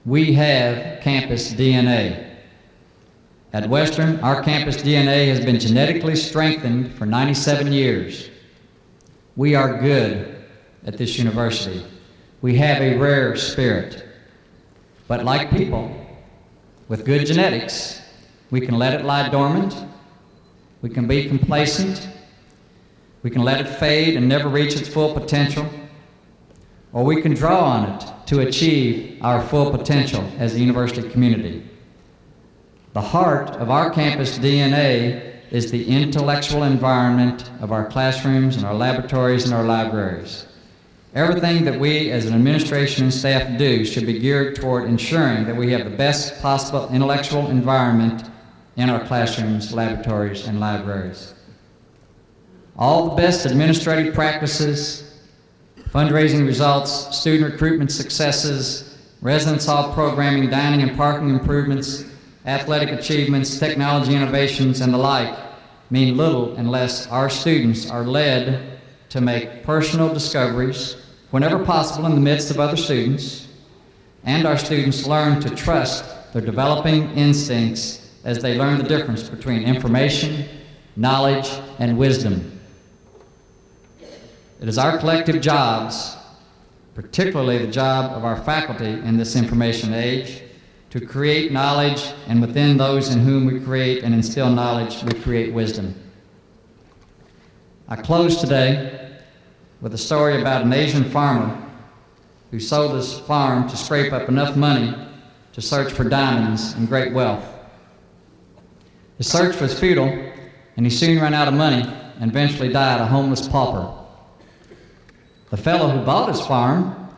A: We have campus DNA. At Western, our campus DNA has been genetically strengthened for 97 years. We are good at this university. We have a rare spirit. But like people, with good genetics, we can let it lie dormant, we can be complacent, we can let it fade and never reach its full potential, or we can draw on it to achieve our full potential as a university community. The heart of our campus DNA is the intellectual environment of our classrooms and our laboratories and our libraries. Everything that we as an administration and staff do should be geared toward ensuring that we have the best possible intellectual environment in our classrooms, laboratories, and libraries. All the best administrative practices, fundraising results, student recruitment successes, residence hall programming, dining and parking improvements, athletic achievements, technology innovations, and the like mean little unless our students are led to make personal discoveries whenever possible in the midst of other students, and our students learn to trust their developing instincts as they learn the difference between information, knowledge, and wisdom. It is our collective jobs, particularly the job of our faculty in this information age, to create knowledge, and within those in whom we create and instill knowledge, we create wisdom. I close today with a story about an Asian farmer who sold his farm to scrape up enough money to search for diamonds and great wealth. His search was futile, and he soon ran out of money and eventually died a homeless pauper. The fellow who bought his farm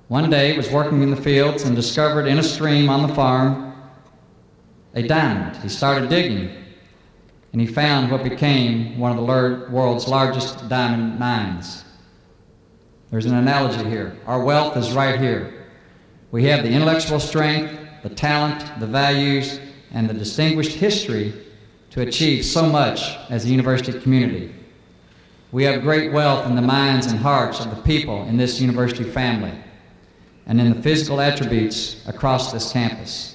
A: one day was working in the fields and discovered in a stream on the farm a diamond. He started digging, and he found what became one of the world's largest diamond mines. There's an analogy here. Our wealth is right here. We have the intellectual strength, the talent, the values, and the distinguished history to achieve so much as a university community. We have great wealth in the minds and hearts of the people in this university family and in the physical attributes across this campus.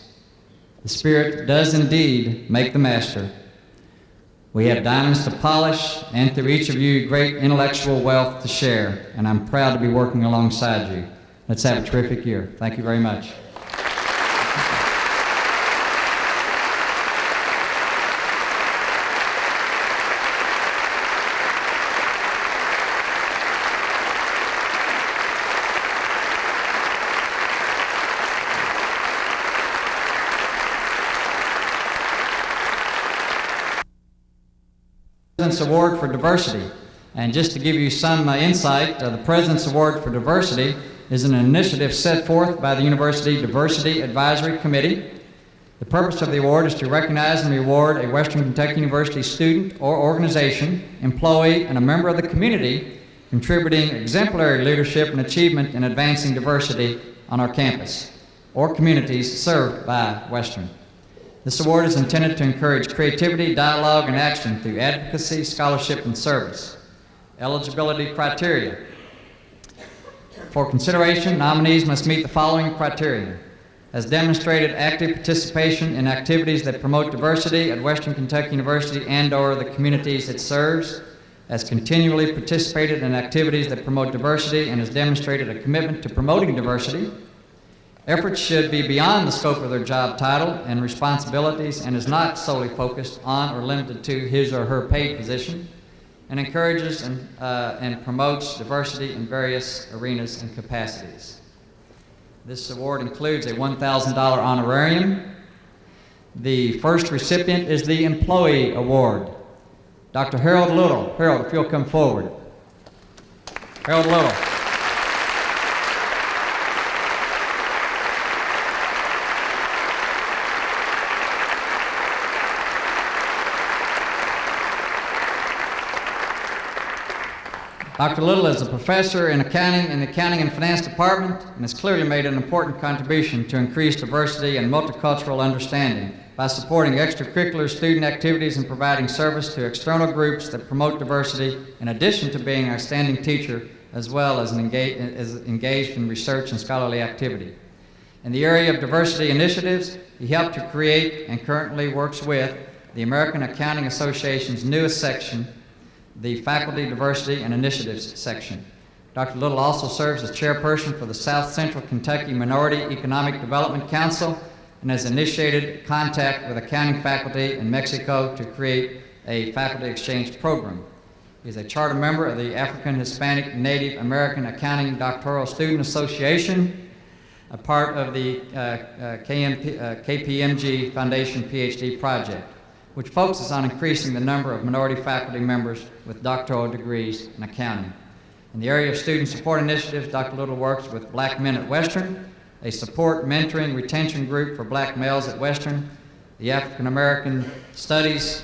A: The Spirit does indeed make the master. We have diamonds to polish, and through each of you, great intellectual wealth to share, and I'm proud to be working alongside you. Let's have a terrific year. Thank you very much. President's Award for Diversity. And just to give you some insight, the President's Award for Diversity is an initiative set forth by the University Diversity Advisory Committee. The purpose of the award is to recognize and reward a Western Kentucky University student or organization, employee, and a member of the community contributing exemplary leadership and achievement in advancing diversity on our campus or communities served by Western. This award is intended to encourage creativity, dialogue, and action through advocacy, scholarship, and service. Eligibility criteria. For consideration, nominees must meet the following criteria: has demonstrated active participation in activities that promote diversity at Western Kentucky University and/or the communities it serves, has continually participated in activities that promote diversity and has demonstrated a commitment to promoting diversity. Efforts should be beyond the scope of their job title and responsibilities and is not solely focused on or limited to his or her paid position, and encourages and promotes diversity in various arenas and capacities. This award includes a $1,000 honorarium. The first recipient is the Employee Award. Dr. Harold Little. Harold, if you'll come forward. Harold Little. Dr. Little is a professor in the Accounting and Finance Department and has clearly made an important contribution to increase diversity and multicultural understanding by supporting extracurricular student activities and providing service to external groups that promote diversity, in addition to being an outstanding teacher as well as engaged in research and scholarly activity. In the area of diversity initiatives, he helped to create and currently works with the American Accounting Association's newest section, the Faculty Diversity and Initiatives section. Dr. Little also serves as chairperson for the South Central Kentucky Minority Economic Development Council and has initiated contact with accounting faculty in Mexico to create a faculty exchange program. He is a charter member of the African Hispanic Native American Accounting Doctoral Student Association, a part of the KPMG Foundation PhD project, which focuses on increasing the number of minority faculty members with doctoral degrees in accounting. In the area of student support initiatives, Dr. Little works with Black Men at Western, a support, mentoring, retention group for black males at Western, the African American Studies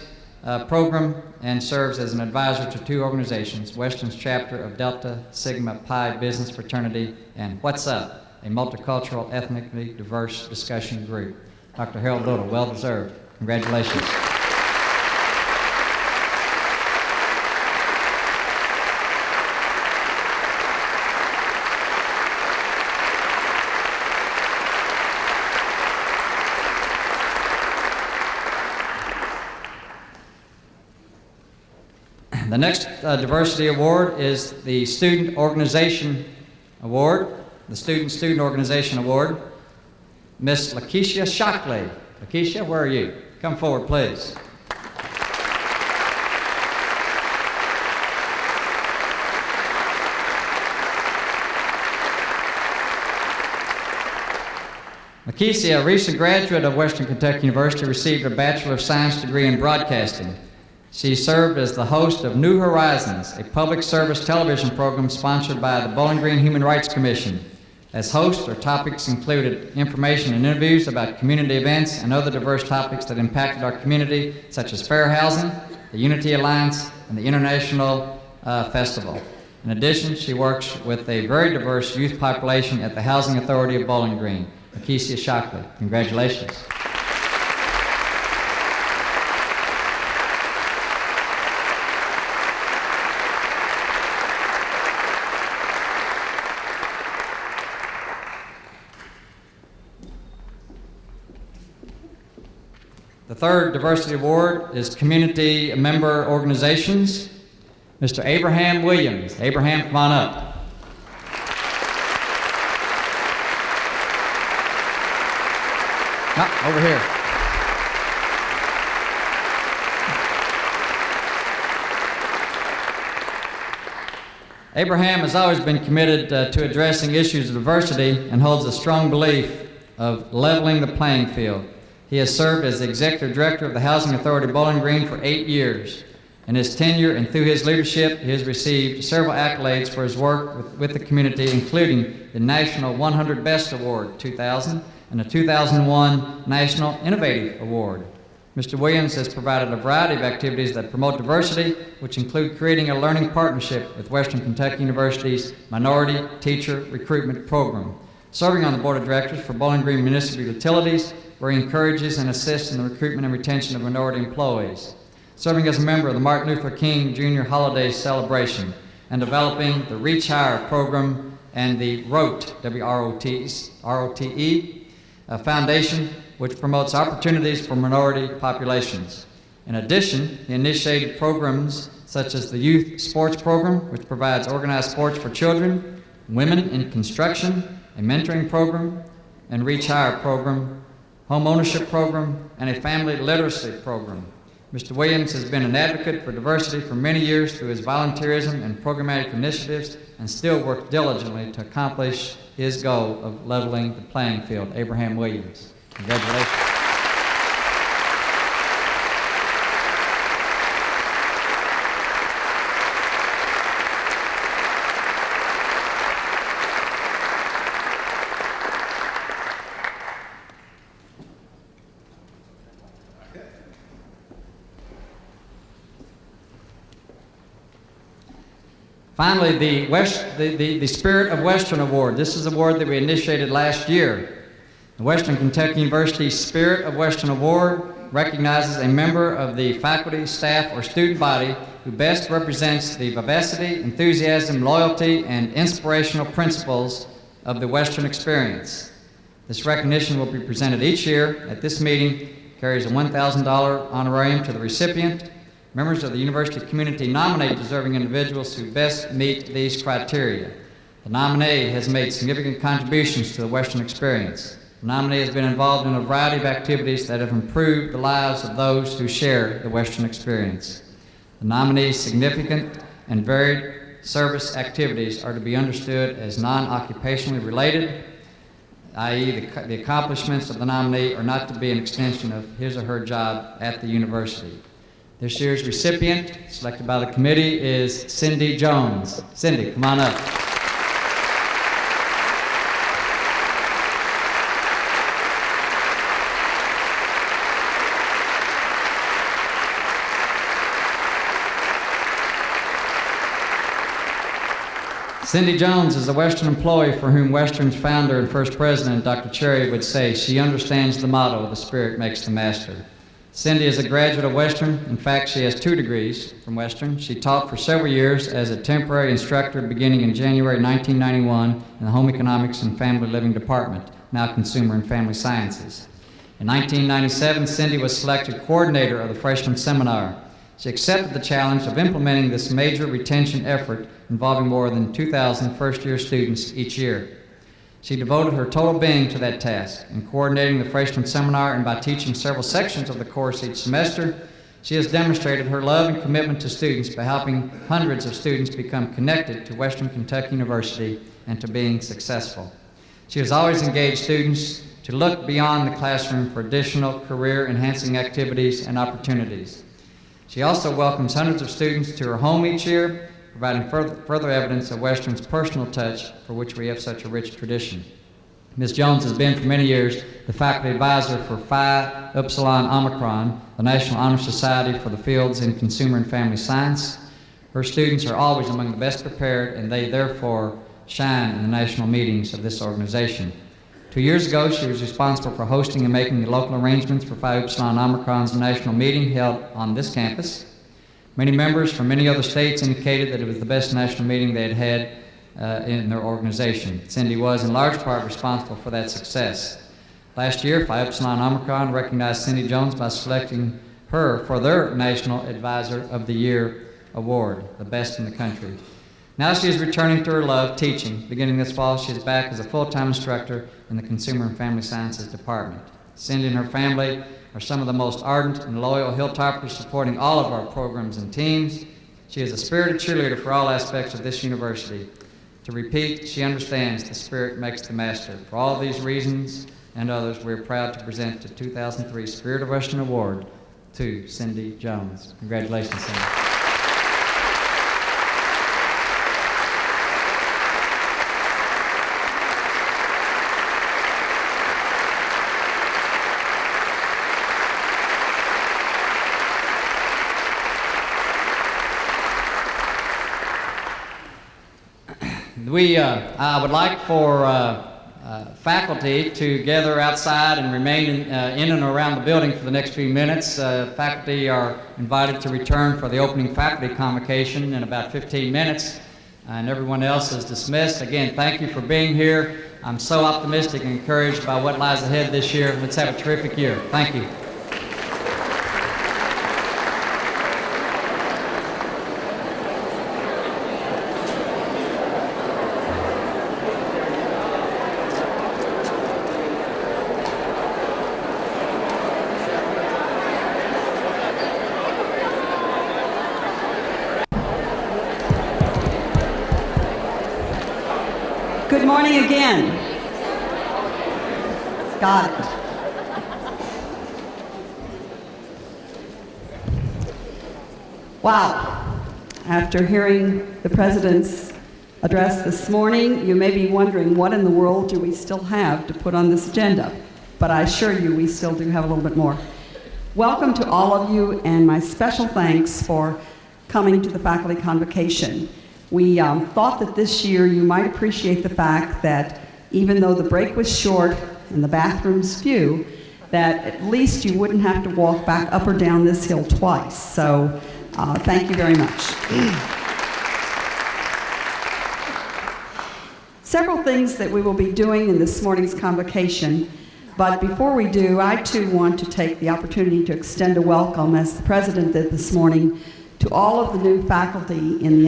A: program, and serves as an advisor to two organizations, Western's chapter of Delta Sigma Pi Business Fraternity and What's Up, a multicultural, ethnically diverse discussion group. Dr. Harold Little, well deserved. Congratulations. The next diversity award is the Student Organization Award, the Student Organization Award. Miss Lakeisha Shockley. Lakeisha, where are you? Come forward, please. Lakeisha, a recent graduate of Western Kentucky University, received a Bachelor of Science degree in broadcasting. She served as the host of New Horizons, a public service television program sponsored by the Bowling Green Human Rights Commission. As host, her topics included information and interviews about community events and other diverse topics that impacted our community, such as fair housing, the Unity Alliance, and the International Festival. In addition, she works with a very diverse youth population at the Housing Authority of Bowling Green. Lakeisha Shockley, congratulations. The third diversity award is community member organizations. Mr. Abraham Williams. Abraham, come on up. Over here. Abraham has always been committed to addressing issues of diversity and holds a strong belief of leveling the playing field. He has served as the Executive Director of the Housing Authority of Bowling Green for 8 years. In his tenure and through his leadership, he has received several accolades for his work with the community, including the National 100 Best Award 2000 and the 2001 National Innovative Award. Mr. Williams has provided a variety of activities that promote diversity, which include creating a learning partnership with Western Kentucky University's Minority Teacher Recruitment Program, serving on the Board of Directors for Bowling Green Municipal Utilities, where he encourages and assists in the recruitment and retention of minority employees, serving as a member of the Martin Luther King Jr. Holiday Celebration, and developing the Reach Higher program and the ROTE, R-O-T-E, a foundation which promotes opportunities for minority populations. In addition, he initiated programs such as the Youth Sports Program, which provides organized sports for children, women in construction, a mentoring program, and Reach Higher program, home ownership program, and a family literacy program. Mr. Williams has been an advocate for diversity for many years through his volunteerism and programmatic initiatives, and still works diligently to accomplish his goal of leveling the playing field. Abraham Williams, congratulations. Finally, the Spirit of Western Award. This is an award that we initiated last year. The Western Kentucky University Spirit of Western Award recognizes a member of the faculty, staff, or student body who best represents the vivacity, enthusiasm, loyalty, and inspirational principles of the Western experience. This recognition will be presented each year at this meeting, carries a $1,000 honorarium to the recipient. Members of the university community nominate deserving individuals who best meet these criteria. The nominee has made significant contributions to the Western experience. The nominee has been involved in a variety of activities that have improved the lives of those who share the Western experience. The nominee's significant and varied service activities are to be understood as non-occupationally related, i.e. the accomplishments of the nominee are not to be an extension of his or her job at the university. This year's recipient, selected by the committee, is Cindy Jones. Cindy, come on up. Cindy Jones is a Western employee for whom Western's founder and first president, Dr. Cherry, would say she understands the motto, "The Spirit makes the master." Cindy is a graduate of Western. In fact, she has 2 degrees from Western. She taught for several years as a temporary instructor beginning in January 1991 in the Home Economics and Family Living Department, now Consumer and Family Sciences. In 1997, Cindy was selected coordinator of the freshman seminar. She accepted the challenge of implementing this major retention effort involving more than 2,000 first-year students each year. She devoted her total being to that task. In coordinating the freshman seminar and by teaching several sections of the course each semester, she has demonstrated her love and commitment to students by helping hundreds of students become connected to Western Kentucky University and to being successful. She has always engaged students to look beyond the classroom for additional career-enhancing activities and opportunities. She also welcomes hundreds of students to her home each year, providing further evidence of Western's personal touch, for which we have such a rich tradition. Ms. Jones has been for many years the faculty advisor for Phi Upsilon Omicron, the National Honor Society for the fields in Consumer and Family Science. Her students are always among the best prepared, and they therefore shine in the national meetings of this organization. 2 years ago, she was responsible for hosting and making the local arrangements for Phi Upsilon Omicron's national meeting held on this campus. Many members from many other states indicated that it was the best national meeting they had had in their organization. Cindy was in large part responsible for that success. Last year, Phi Upsilon Omicron recognized Cindy Jones by selecting her for their National Advisor of the Year award, the best in the country. Now she is returning to her love, teaching. Beginning this fall, she is back as a full-time instructor in the Consumer and Family Sciences Department. Cindy and her family are some of the most ardent and loyal Hilltoppers, supporting all of our programs and teams. She is a spirited cheerleader for all aspects of this university. To repeat, she understands the spirit makes the master. For all these reasons and others, we are proud to present the 2003 Spirit of Western Award to Cindy Jones. Congratulations, Cindy. I would like for faculty to gather outside and remain in and around the building for the next few minutes. Faculty are invited to return for the opening faculty convocation in about 15 minutes, and everyone else is dismissed. Again, thank you for being here. I'm so optimistic and encouraged by what lies ahead this year. Let's have a terrific year. Thank you.
B: Good morning again. Got it. Wow. After hearing the President's address this morning, you may be wondering what in the world do we still have to put on this agenda? But I assure you we still do have a little bit more. Welcome to all of you, and my special thanks for coming to the faculty convocation. We thought that this year you might appreciate the fact that even though the break was short and the bathrooms few, that at least you wouldn't have to walk back up or down this hill twice. So thank you very much. Several things that we will be doing in this morning's convocation, but before we do, I too want to take the opportunity to extend a welcome, as the President did this morning, to all of the new faculty in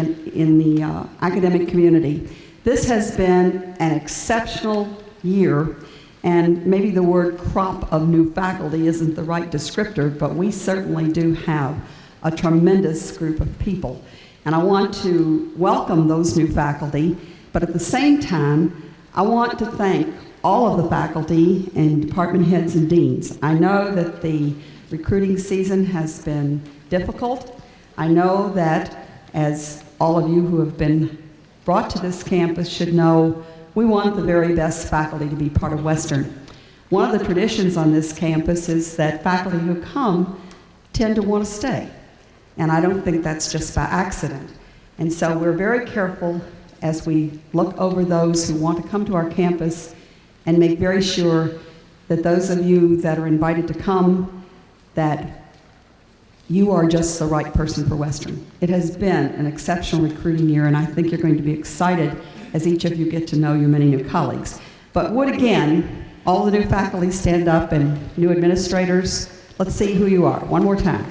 B: the academic community. This has been an exceptional year, and maybe the word crop of new faculty isn't the right descriptor, but we certainly do have a tremendous group of people. And I want to welcome those new faculty, but at the same time, I want to thank all of the faculty and department heads and deans. I know that the recruiting season has been difficult. I know that, as all of you who have been brought to this campus should know, we want the very best faculty to be part of Western. One of the traditions on this campus is that faculty who come tend to want to stay. And I don't think that's just by accident. And so we're very careful as we look over those who want to come to our campus and make very sure that those of you that are invited to come, that you are just the right person for Western. It has been an exceptional recruiting year, and I think you're going to be excited as each of you get to know your many new colleagues. But would again, all the new faculty stand up, and new administrators, let's see who you are. One more time.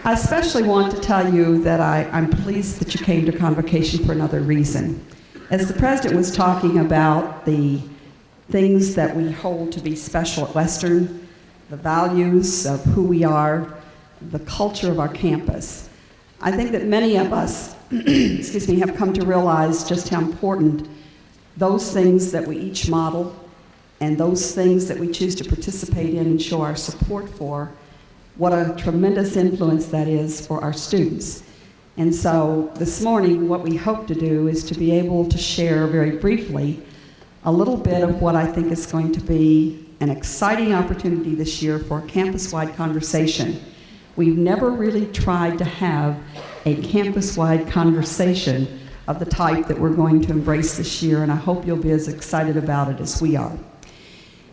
B: I especially want to tell you that I'm pleased that you came to Convocation for another reason. As the President was talking about the things that we hold to be special at Western, the values of who we are, the culture of our campus. I think that many of us, excuse me, have come to realize just how important those things that we each model and those things that we choose to participate in and show our support for, what a tremendous influence that is for our students. And so this morning, what we hope to do is to be able to share very briefly a little bit of what I think is going to be an exciting opportunity this year for a campus-wide conversation. We've never really tried to have a campus-wide conversation of the type that we're going to embrace this year, and I hope you'll be as excited about it as we are.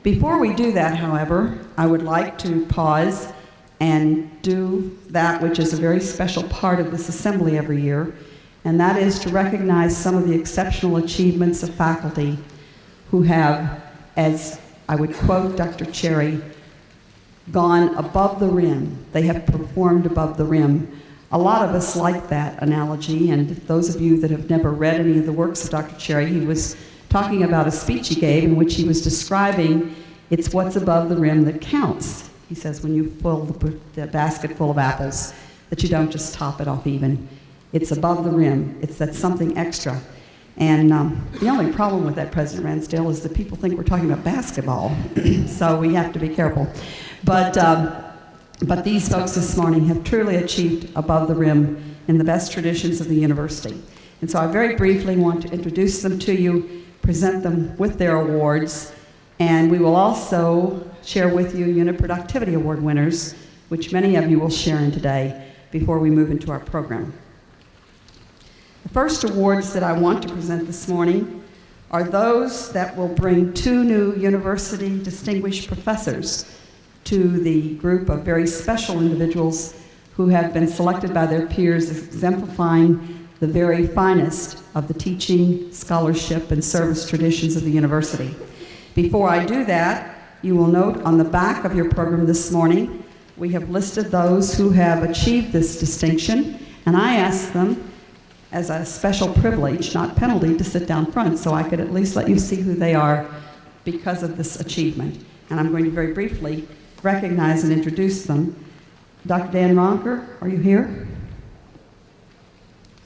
B: Before we do that, however, I would like to pause and do that which is a very special part of this assembly every year, and that is to recognize some of the exceptional achievements of faculty who have, as I would quote Dr. Cherry, gone above the rim. They have performed above the rim. A lot of us like that analogy, and those of you that have never read any of the works of Dr. Cherry, he was talking about a speech he gave in which he was describing it's what's above the rim that counts. He says when you fill the basket full of apples, that you don't just top it off even. It's above the rim. It's that something extra. And the only problem with that, President Ransdale, is that people think we're talking about basketball, so we have to be careful. But these folks this morning have truly achieved above the rim in the best traditions of the university. And so I very briefly want to introduce them to you, present them with their awards, and we will also share with you Unit Productivity Award winners, which many of you will share in today before we move into our program. The first awards that I want to present this morning are those that will bring 2 new university distinguished professors to the group of very special individuals who have been selected by their peers as exemplifying the very finest of the teaching, scholarship, and service traditions of the university. Before I do that, you will note on the back of your program this morning, we have listed those who have achieved this distinction, and I asked them as a special privilege, not penalty, to sit down front so I could at least let you see who they are because of this achievement. And I'm going to very briefly recognize and introduce them. Dr. Dan Ronker, are you here?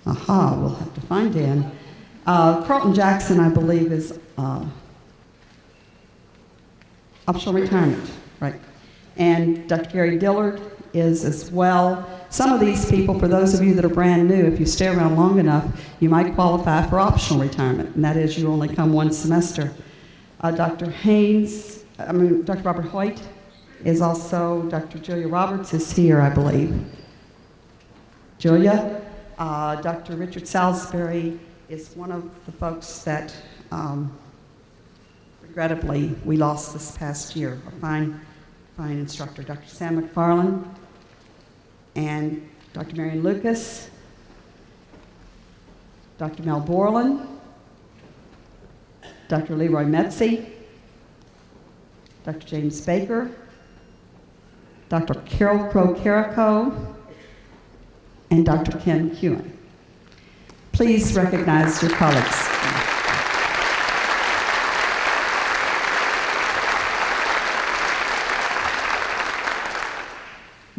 B: Aha, we'll have to find Dan. Carlton Jackson, I believe, is optional retirement, right? And Dr. Gary Dillard is as well. Some of these people, for those of you that are brand new, if you stay around long enough, you might qualify for optional retirement, and that is you only come one semester. Dr. Robert Hoyt is also, Dr. Julia Roberts is here, I believe. Julia. Dr. Richard Salisbury is one of the folks that, regrettably, we lost this past year. A fine instructor. Dr. Sam McFarland and Dr. Marion Lucas, Dr. Mel Borland, Dr. Leroy Metzi, Dr. James Baker, Dr. Carol Crow-Carrico, and Dr. Ken Hewen. Please recognize your colleagues.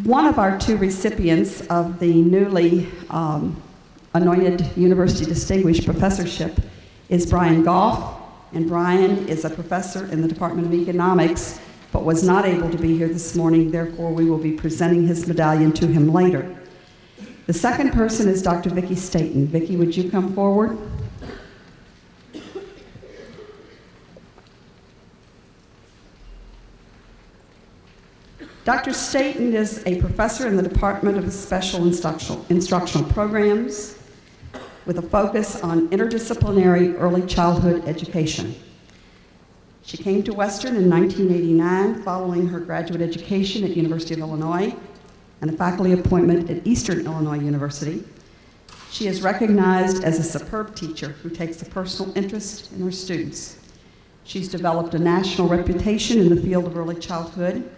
B: One of our 2 recipients of the newly anointed University Distinguished Professorship is Brian Goff, and Brian is a professor in the Department of Economics, but was not able to be here this morning, therefore we will be presenting his medallion to him later. The second person is Dr. Vicki Staten. Vicki, would you come forward? Dr. Staten is a professor in the Department of Special Instructional Programs with a focus on interdisciplinary early childhood education. She came to Western in 1989 following her graduate education at University of Illinois and a faculty appointment at Eastern Illinois University. She is recognized as a superb teacher who takes a personal interest in her students. She's developed a national reputation in the field of early childhood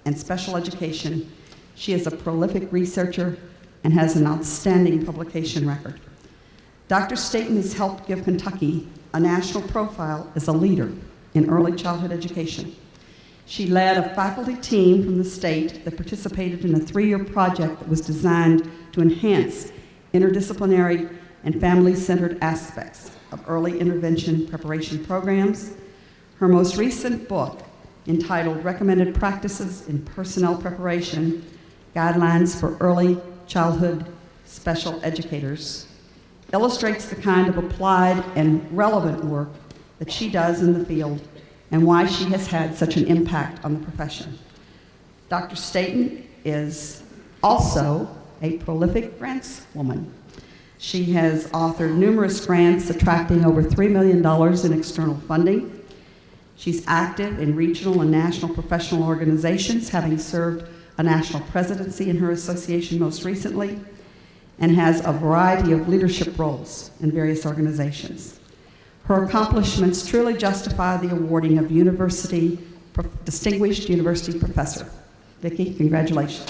B: and special education. She is a prolific researcher and has an outstanding publication record. Dr. Staten has helped give Kentucky a national profile as a leader in early childhood education. She led a faculty team from the state that participated in a 3-year project that was designed to enhance interdisciplinary and family-centered aspects of early intervention preparation programs. Her most recent book, entitled Recommended Practices in Personnel Preparation, Guidelines for Early Childhood Special Educators, illustrates the kind of applied and relevant work that she does in the field and why she has had such an impact on the profession. Dr. Staten is also a prolific grants woman. She has authored numerous grants attracting over $3 million in external funding. She's active in regional and national professional organizations, having served a national presidency in her association most recently, and has a variety of leadership roles in various organizations. Her accomplishments truly justify the awarding of Distinguished University Professor. Vicki, congratulations.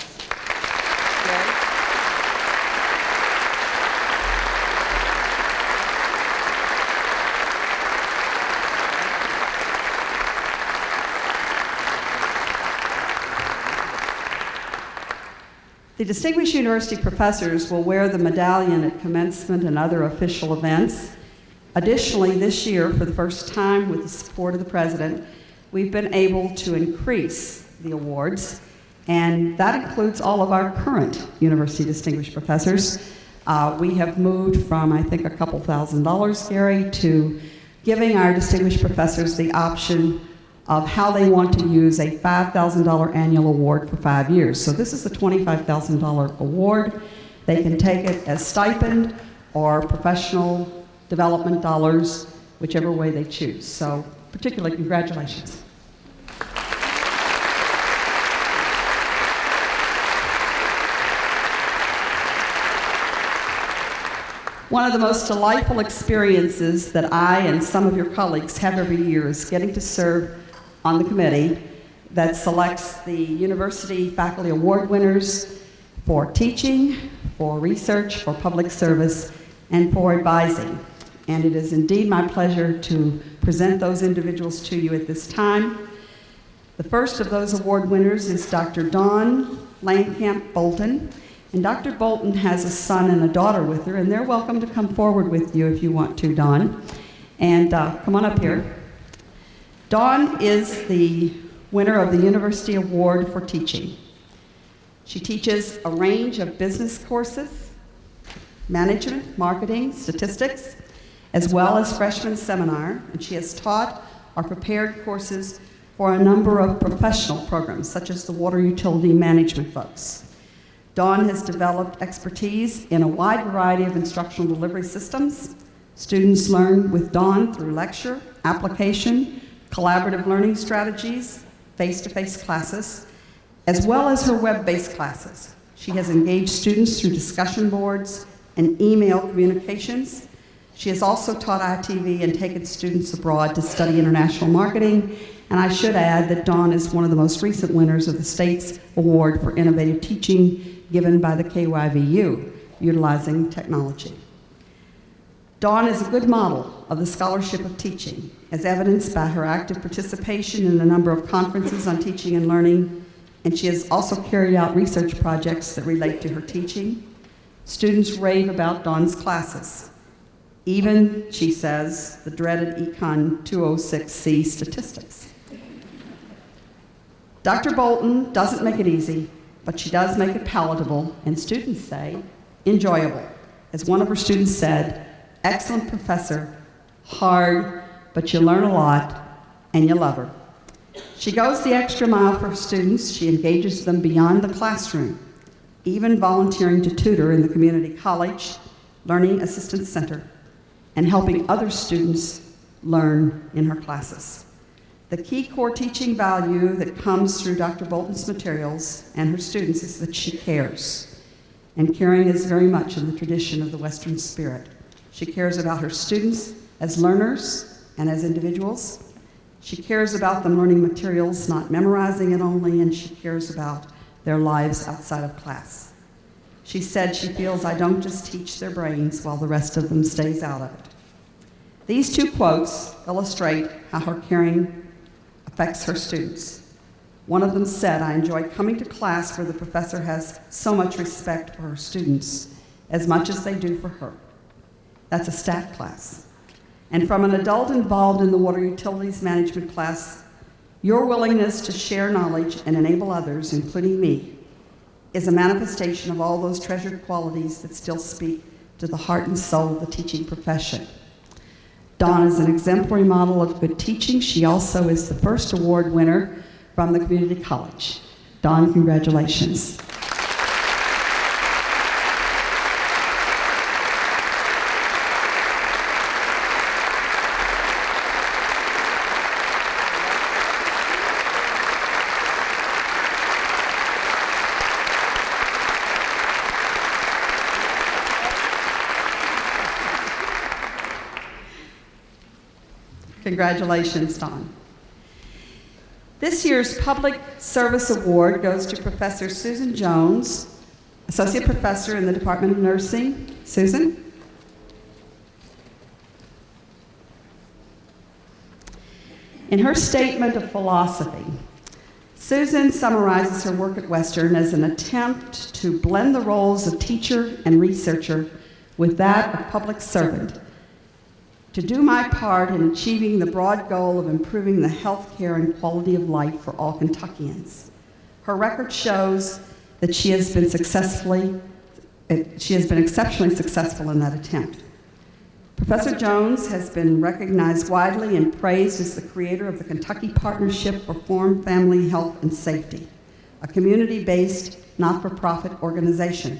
B: The Distinguished University Professors will wear the medallion at commencement and other official events. Additionally, this year, for the first time with the support of the President, we've been able to increase the awards, and that includes all of our current University Distinguished Professors. We have moved from, I think, a couple $1,000s, Gary, to giving our Distinguished Professors the option of how they want to use a $5,000 annual award for 5 years. So this is a $25,000 award. They can take it as stipend or professional development dollars, whichever way they choose. So particularly congratulations. One of the most delightful experiences that I and some of your colleagues have every year is getting to serve on the committee that selects the university faculty award winners for teaching, for research, for public service, and for advising. And it is indeed my pleasure to present those individuals to you at this time. The first of those award winners is Dr. Dawn Langkamp Bolton. And Dr. Bolton has a son and a daughter with her, and they're welcome to come forward with you if you want to, Dawn. And come on up here. Dawn is the winner of the University Award for Teaching. She teaches a range of business courses, management, marketing, statistics, as well as freshman seminar, and she has taught or prepared courses for a number of professional programs, such as the water utility management folks. Dawn has developed expertise in a wide variety of instructional delivery systems. Students learn with Dawn through lecture, application, collaborative learning strategies, face-to-face classes, as well as her web-based classes. She has engaged students through discussion boards and email communications. She has also taught ITV and taken students abroad to study international marketing. And I should add that Dawn is one of the most recent winners of the state's award for innovative teaching given by the KYVU, utilizing technology. Dawn is a good model of the scholarship of teaching, as evidenced by her active participation in a number of conferences on teaching and learning, and she has also carried out research projects that relate to her teaching. Students rave about Dawn's classes. Even, she says, the dreaded Econ 206C statistics. Dr. Bolton doesn't make it easy, but she does make it palatable, and students say, enjoyable. As one of her students said, excellent professor, hard, but you learn a lot, and you love her. She goes the extra mile for her students. She engages them beyond the classroom, even volunteering to tutor in the community college, Learning Assistance Center, and helping other students learn in her classes. The key core teaching value that comes through Dr. Bolton's materials and her students is that she cares. And caring is very much in the tradition of the Western spirit. She cares about her students as learners and as individuals. She cares about them learning materials, not memorizing it only, and she cares about their lives outside of class. She said she feels I don't just teach their brains while the rest of them stays out of it. These two quotes illustrate how her caring affects her students. One of them said, "I enjoy coming to class where the professor has so much respect for her students, as much as they do for her." That's a stat class. And from an adult involved in the water utilities management class, your willingness to share knowledge and enable others, including me, is a manifestation of all those treasured qualities that still speak to the heart and soul of the teaching profession. Dawn is an exemplary model of good teaching. She also is the first award winner from the community college. Dawn, congratulations. Congratulations, Dawn. This year's Public Service Award goes to Professor Susan Jones, Associate Professor in the Department of Nursing. Susan? In her statement of philosophy, Susan summarizes her work at Western as an attempt to blend the roles of teacher and researcher with that of public servant, to do my part in achieving the broad goal of improving the health care and quality of life for all Kentuckians. Her record shows that she has been exceptionally successful in that attempt. Professor Jones has been recognized widely and praised as the creator of the Kentucky Partnership for Farm Family Health and Safety, a community-based, not-for-profit organization.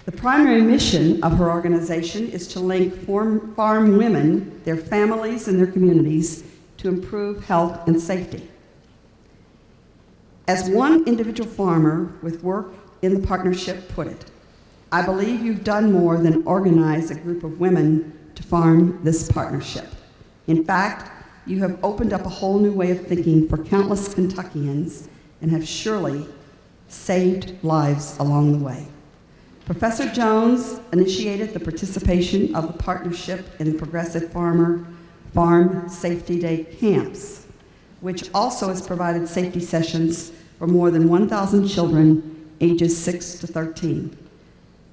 B: The primary mission of her organization is to link farm women, their families, and their communities to improve health and safety. As one individual farmer with work in the partnership put it, "I believe you've done more than organize a group of women to farm this partnership. In fact, you have opened up a whole new way of thinking for countless Kentuckians and have surely saved lives along the way." Professor Jones initiated the participation of the partnership in the Progressive Farm Safety Day camps, which also has provided safety sessions for more than 1,000 children ages 6 to 13.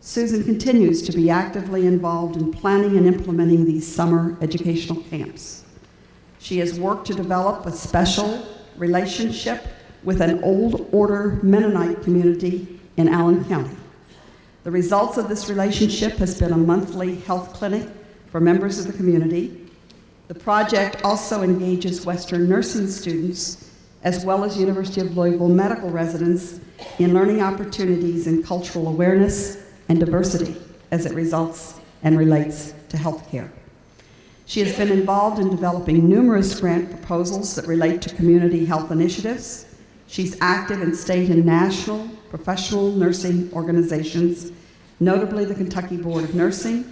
B: Susan continues to be actively involved in planning and implementing these summer educational camps. She has worked to develop a special relationship with an Old Order Mennonite community in Allen County. The results of this relationship has been a monthly health clinic for members of the community. The project also engages Western nursing students as well as University of Louisville medical residents in learning opportunities in cultural awareness and diversity as it results and relates to healthcare. She has been involved in developing numerous grant proposals that relate to community health initiatives. She's active in state and national professional nursing organizations, notably the Kentucky Board of Nursing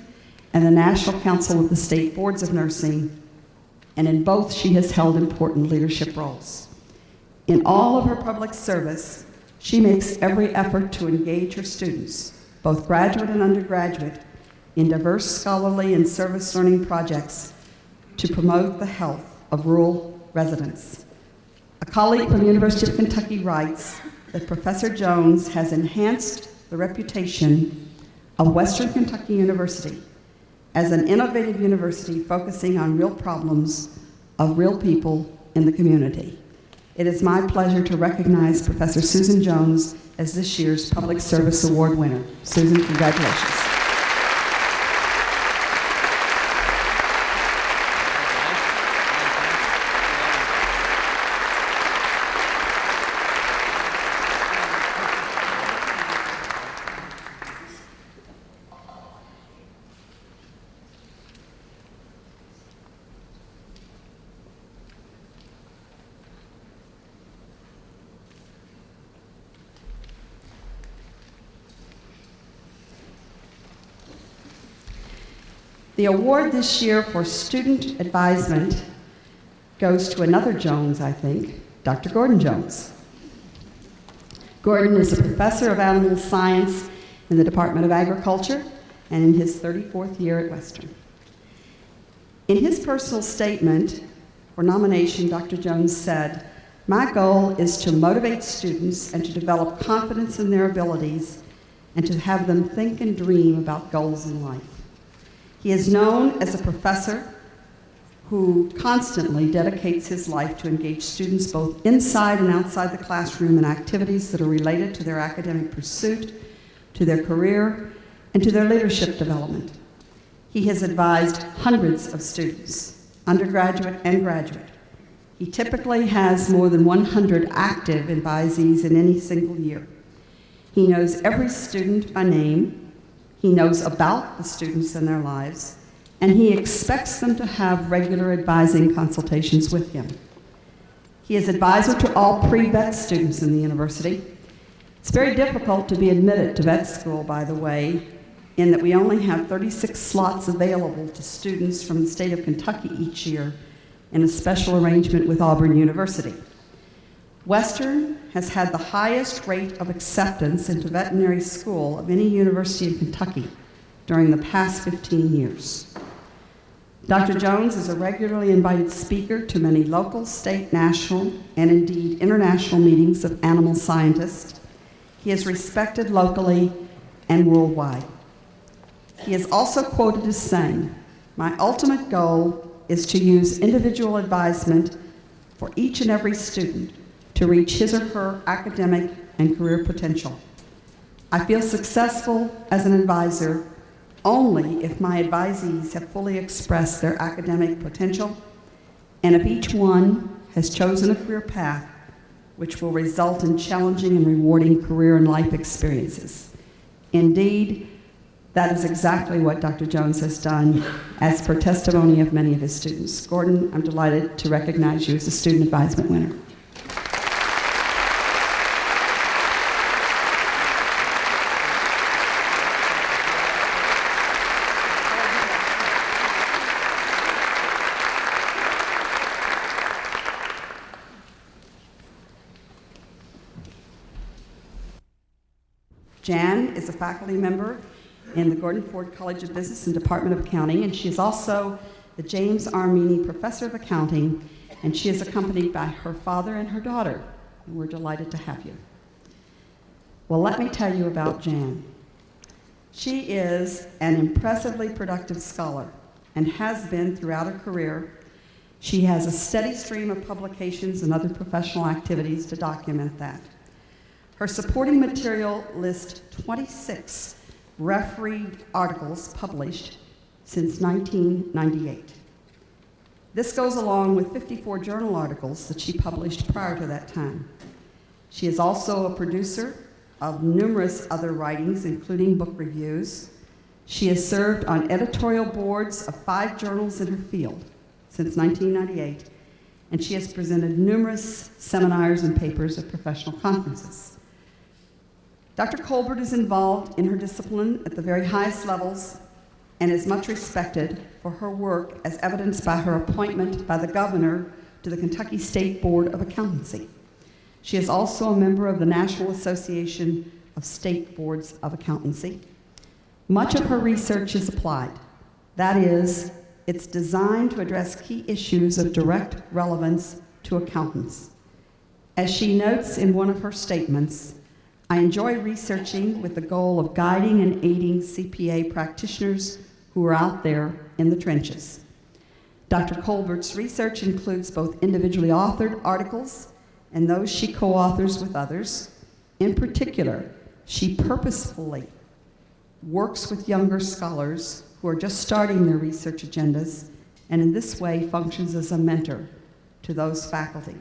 B: and the National Council of the State Boards of Nursing, and in both she has held important leadership roles. In all of her public service, she makes every effort to engage her students, both graduate and undergraduate, in diverse scholarly and service learning projects to promote the health of rural residents. A colleague from the University of Kentucky writes that Professor Jones has enhanced the reputation of Western Kentucky University as an innovative university focusing on real problems of real people in the community. It is my pleasure to recognize Professor Susan Jones as this year's Public Service Award winner. Susan, congratulations. The award this year for student advisement goes to another Jones, I think, Dr. Gordon Jones. Gordon is a professor of animal science in the Department of Agriculture and in his 34th year at Western. In his personal statement for nomination, Dr. Jones said, My goal is to motivate students and to develop confidence in their abilities and to have them think and dream about goals in life. He is known as a professor who constantly dedicates his life to engage students both inside and outside the classroom in activities that are related to their academic pursuit, to their career, and to their leadership development. He has advised hundreds of students, undergraduate and graduate. He typically has more than 100 active advisees in any single year. He knows every student by name, he knows about the students and their lives, and he expects them to have regular advising consultations with him. He is advisor to all pre-vet students in the university. It's very difficult to be admitted to vet school, by the way, in that we only have 36 slots available to students from the state of Kentucky each year in a special arrangement with Auburn University. Western has had the highest rate of acceptance into veterinary school of any university in Kentucky during the past 15 years. Dr. Jones is a regularly invited speaker to many local, state, national, and indeed international meetings of animal scientists. He is respected locally and worldwide. He is also quoted as saying, "My ultimate goal is to use individual advisement for each and every student to reach his or her academic and career potential. I feel successful as an advisor only if my advisees have fully expressed their academic potential and if each one has chosen a career path which will result in challenging and rewarding career and life experiences." Indeed, that is exactly what Dr. Jones has done, as per testimony of many of his students. Gordon, I'm delighted to recognize you as a student advisement winner. Jan is a faculty member in the Gordon Ford College of Business and Department of Accounting, and she is also the James R. Meany Professor of Accounting, and she is accompanied by her father and her daughter. And we're delighted to have you. Well, let me tell you about Jan. She is an impressively productive scholar and has been throughout her career. She has a steady stream of publications and other professional activities to document that. Her supporting material lists 26 refereed articles published since 1998. This goes along with 54 journal articles that she published prior to that time. She is also a producer of numerous other writings, including book reviews. She has served on editorial boards of 5 journals in her field since 1998, and she has presented numerous seminars and papers at professional conferences. Dr. Colbert is involved in her discipline at the very highest levels and is much respected for her work as evidenced by her appointment by the governor to the Kentucky State Board of Accountancy. She is also a member of the National Association of State Boards of Accountancy. Much of her research is applied. That is, it's designed to address key issues of direct relevance to accountants. As she notes in one of her statements, "I enjoy researching with the goal of guiding and aiding CPA practitioners who are out there in the trenches." Dr. Colbert's research includes both individually authored articles and those she co-authors with others. In particular, she purposefully works with younger scholars who are just starting their research agendas, and in this way functions as a mentor to those faculty.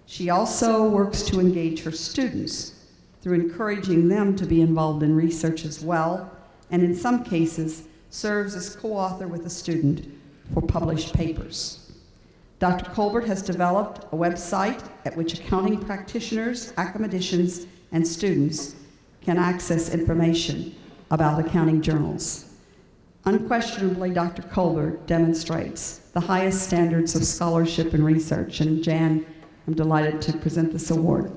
B: She also works to engage her students through encouraging them to be involved in research as well, and in some cases serves as co-author with a student for published papers. Dr. Colbert has developed a website at which accounting practitioners, academicians, and students can access information about accounting journals. Unquestionably, Dr. Colbert demonstrates the highest standards of scholarship and research, and Jan, I'm delighted to present this award.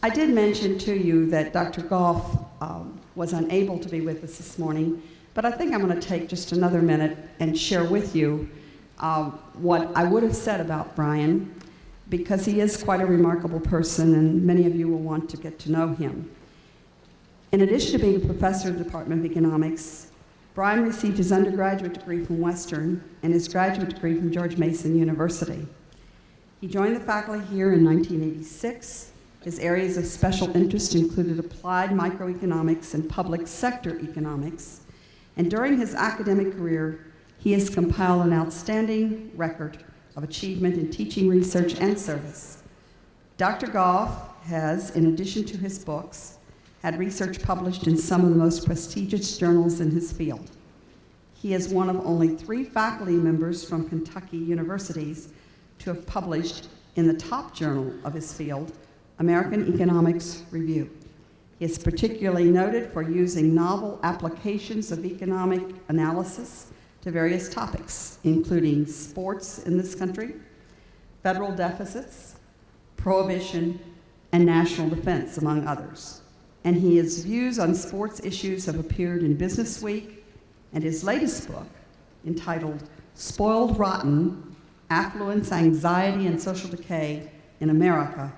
B: I did mention to you that Dr. Goff was unable to be with us this morning, but I think I'm going to take just another minute and share with you what I would have said about Brian, because he is quite a remarkable person, and many of you will want to get to know him. In addition to being a professor in the Department of Economics, Brian received his undergraduate degree from Western and his graduate degree from George Mason University. He joined the faculty here in 1986. His areas of special interest included applied microeconomics and public sector economics, and during his academic career, he has compiled an outstanding record of achievement in teaching, research, and service. Dr. Goff has, in addition to his books, had research published in some of the most prestigious journals in his field. He is one of only 3 faculty members from Kentucky universities to have published in the top journal of his field, American Economics Review. He is particularly noted for using novel applications of economic analysis to various topics, including sports in this country, federal deficits, prohibition, and national defense, among others. And his views on sports issues have appeared in Business Week, and his latest book, entitled Spoiled Rotten: Affluence, Anxiety, and Social Decay in America,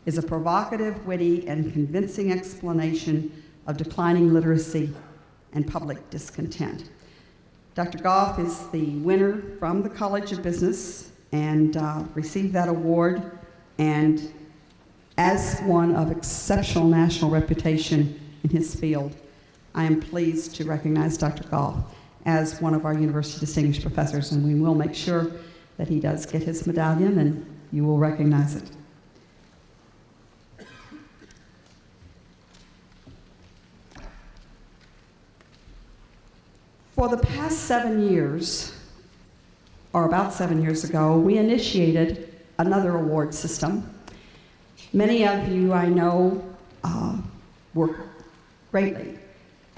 B: is a provocative, witty, and convincing explanation of declining literacy and public discontent. Dr. Goff is the winner from the College of Business and received that award, and as one of exceptional national reputation in his field, I am pleased to recognize Dr. Goff as one of our university distinguished professors, and we will make sure that he does get his medallion and you will recognize it. For the past 7 years, or about 7 years ago, we initiated another award system. Many of you I know work greatly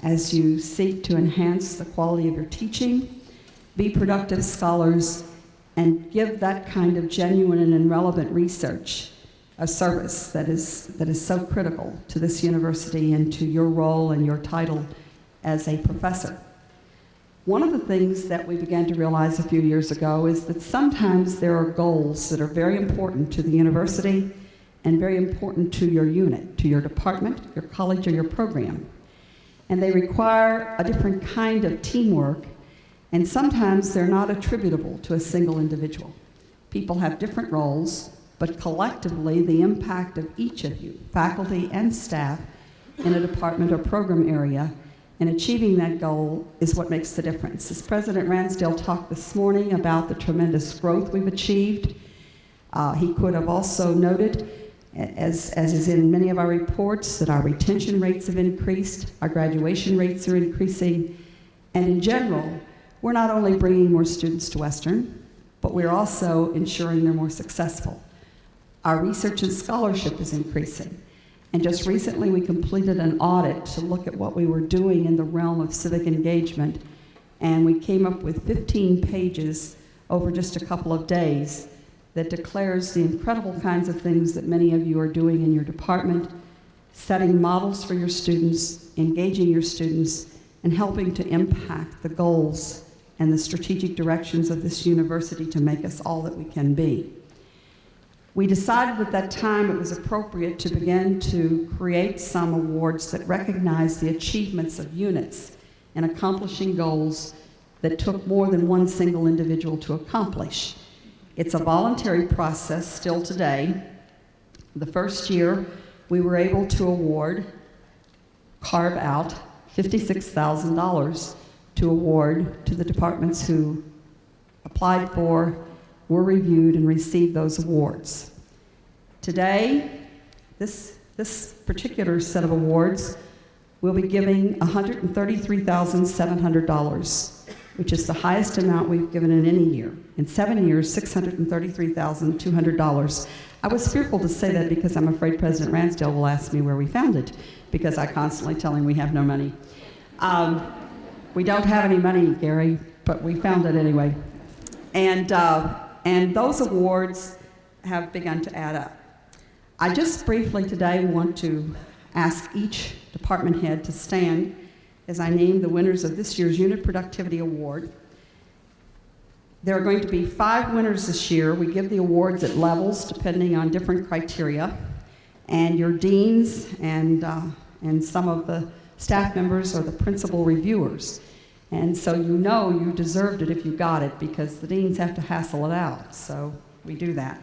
B: as you seek to enhance the quality of your teaching, be productive scholars, and give that kind of genuine and relevant research a service that is so critical to this university and to your role and your title as a professor. One of the things that we began to realize a few years ago is that sometimes there are goals that are very important to the university and very important to your unit, to your department, your college, or your program. And they require a different kind of teamwork, and sometimes they're not attributable to a single individual. People have different roles, but collectively the impact of each of you, faculty and staff, in a department or program area, and achieving that goal is what makes the difference. As President Ransdale talked this morning about the tremendous growth we've achieved, he could have also noted, as is in many of our reports, that our retention rates have increased, our graduation rates are increasing, and in general, we're not only bringing more students to Western, but we're also ensuring they're more successful. Our research and scholarship is increasing. And just recently, we completed an audit to look at what we were doing in the realm of civic engagement, and we came up with 15 pages over just a couple of days that declares the incredible kinds of things that many of you are doing in your department, setting models for your students, engaging your students, and helping to impact the goals and the strategic directions of this university to make us all that we can be. We decided at that time it was appropriate to begin to create some awards that recognize the achievements of units in accomplishing goals that took more than one single individual to accomplish. It's a voluntary process still today. The first year, we were able to carve out $56,000 to award to the departments who applied for, were reviewed, and received those awards. Today, this particular set of awards will be giving $133,700, which is the highest amount we've given in any year. In 7 years, $633,200. I was fearful to say that because I'm afraid President Ransdale will ask me where we found it, because I constantly tell him we have no money. We don't have any money, Gary, but we found it anyway. And those awards have begun to add up. I just briefly today want to ask each department head to stand as I name the winners of this year's Unit Productivity Award. There are going to be 5 winners this year. We give the awards at levels depending on different criteria. And your deans and some of the staff members are the principal reviewers. And so you know you deserved it if you got it, because the deans have to hassle it out. So we do that.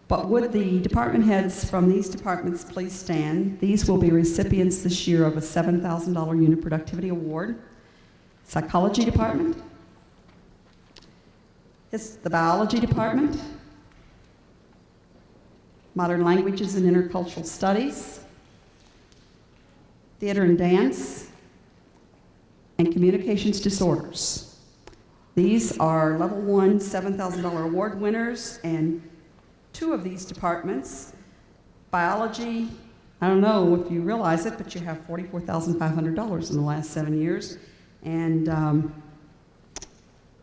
B: But would the department heads from these departments please stand? These will be recipients this year of a $7,000 Unit Productivity Award. Psychology Department, the Biology Department, Modern Languages and Intercultural Studies, Theater and Dance, and Communications Disorders. These are Level 1 $7,000 award winners, and 2 of these departments, Biology, I don't know if you realize it, but you have $44,500 in the last 7 years, and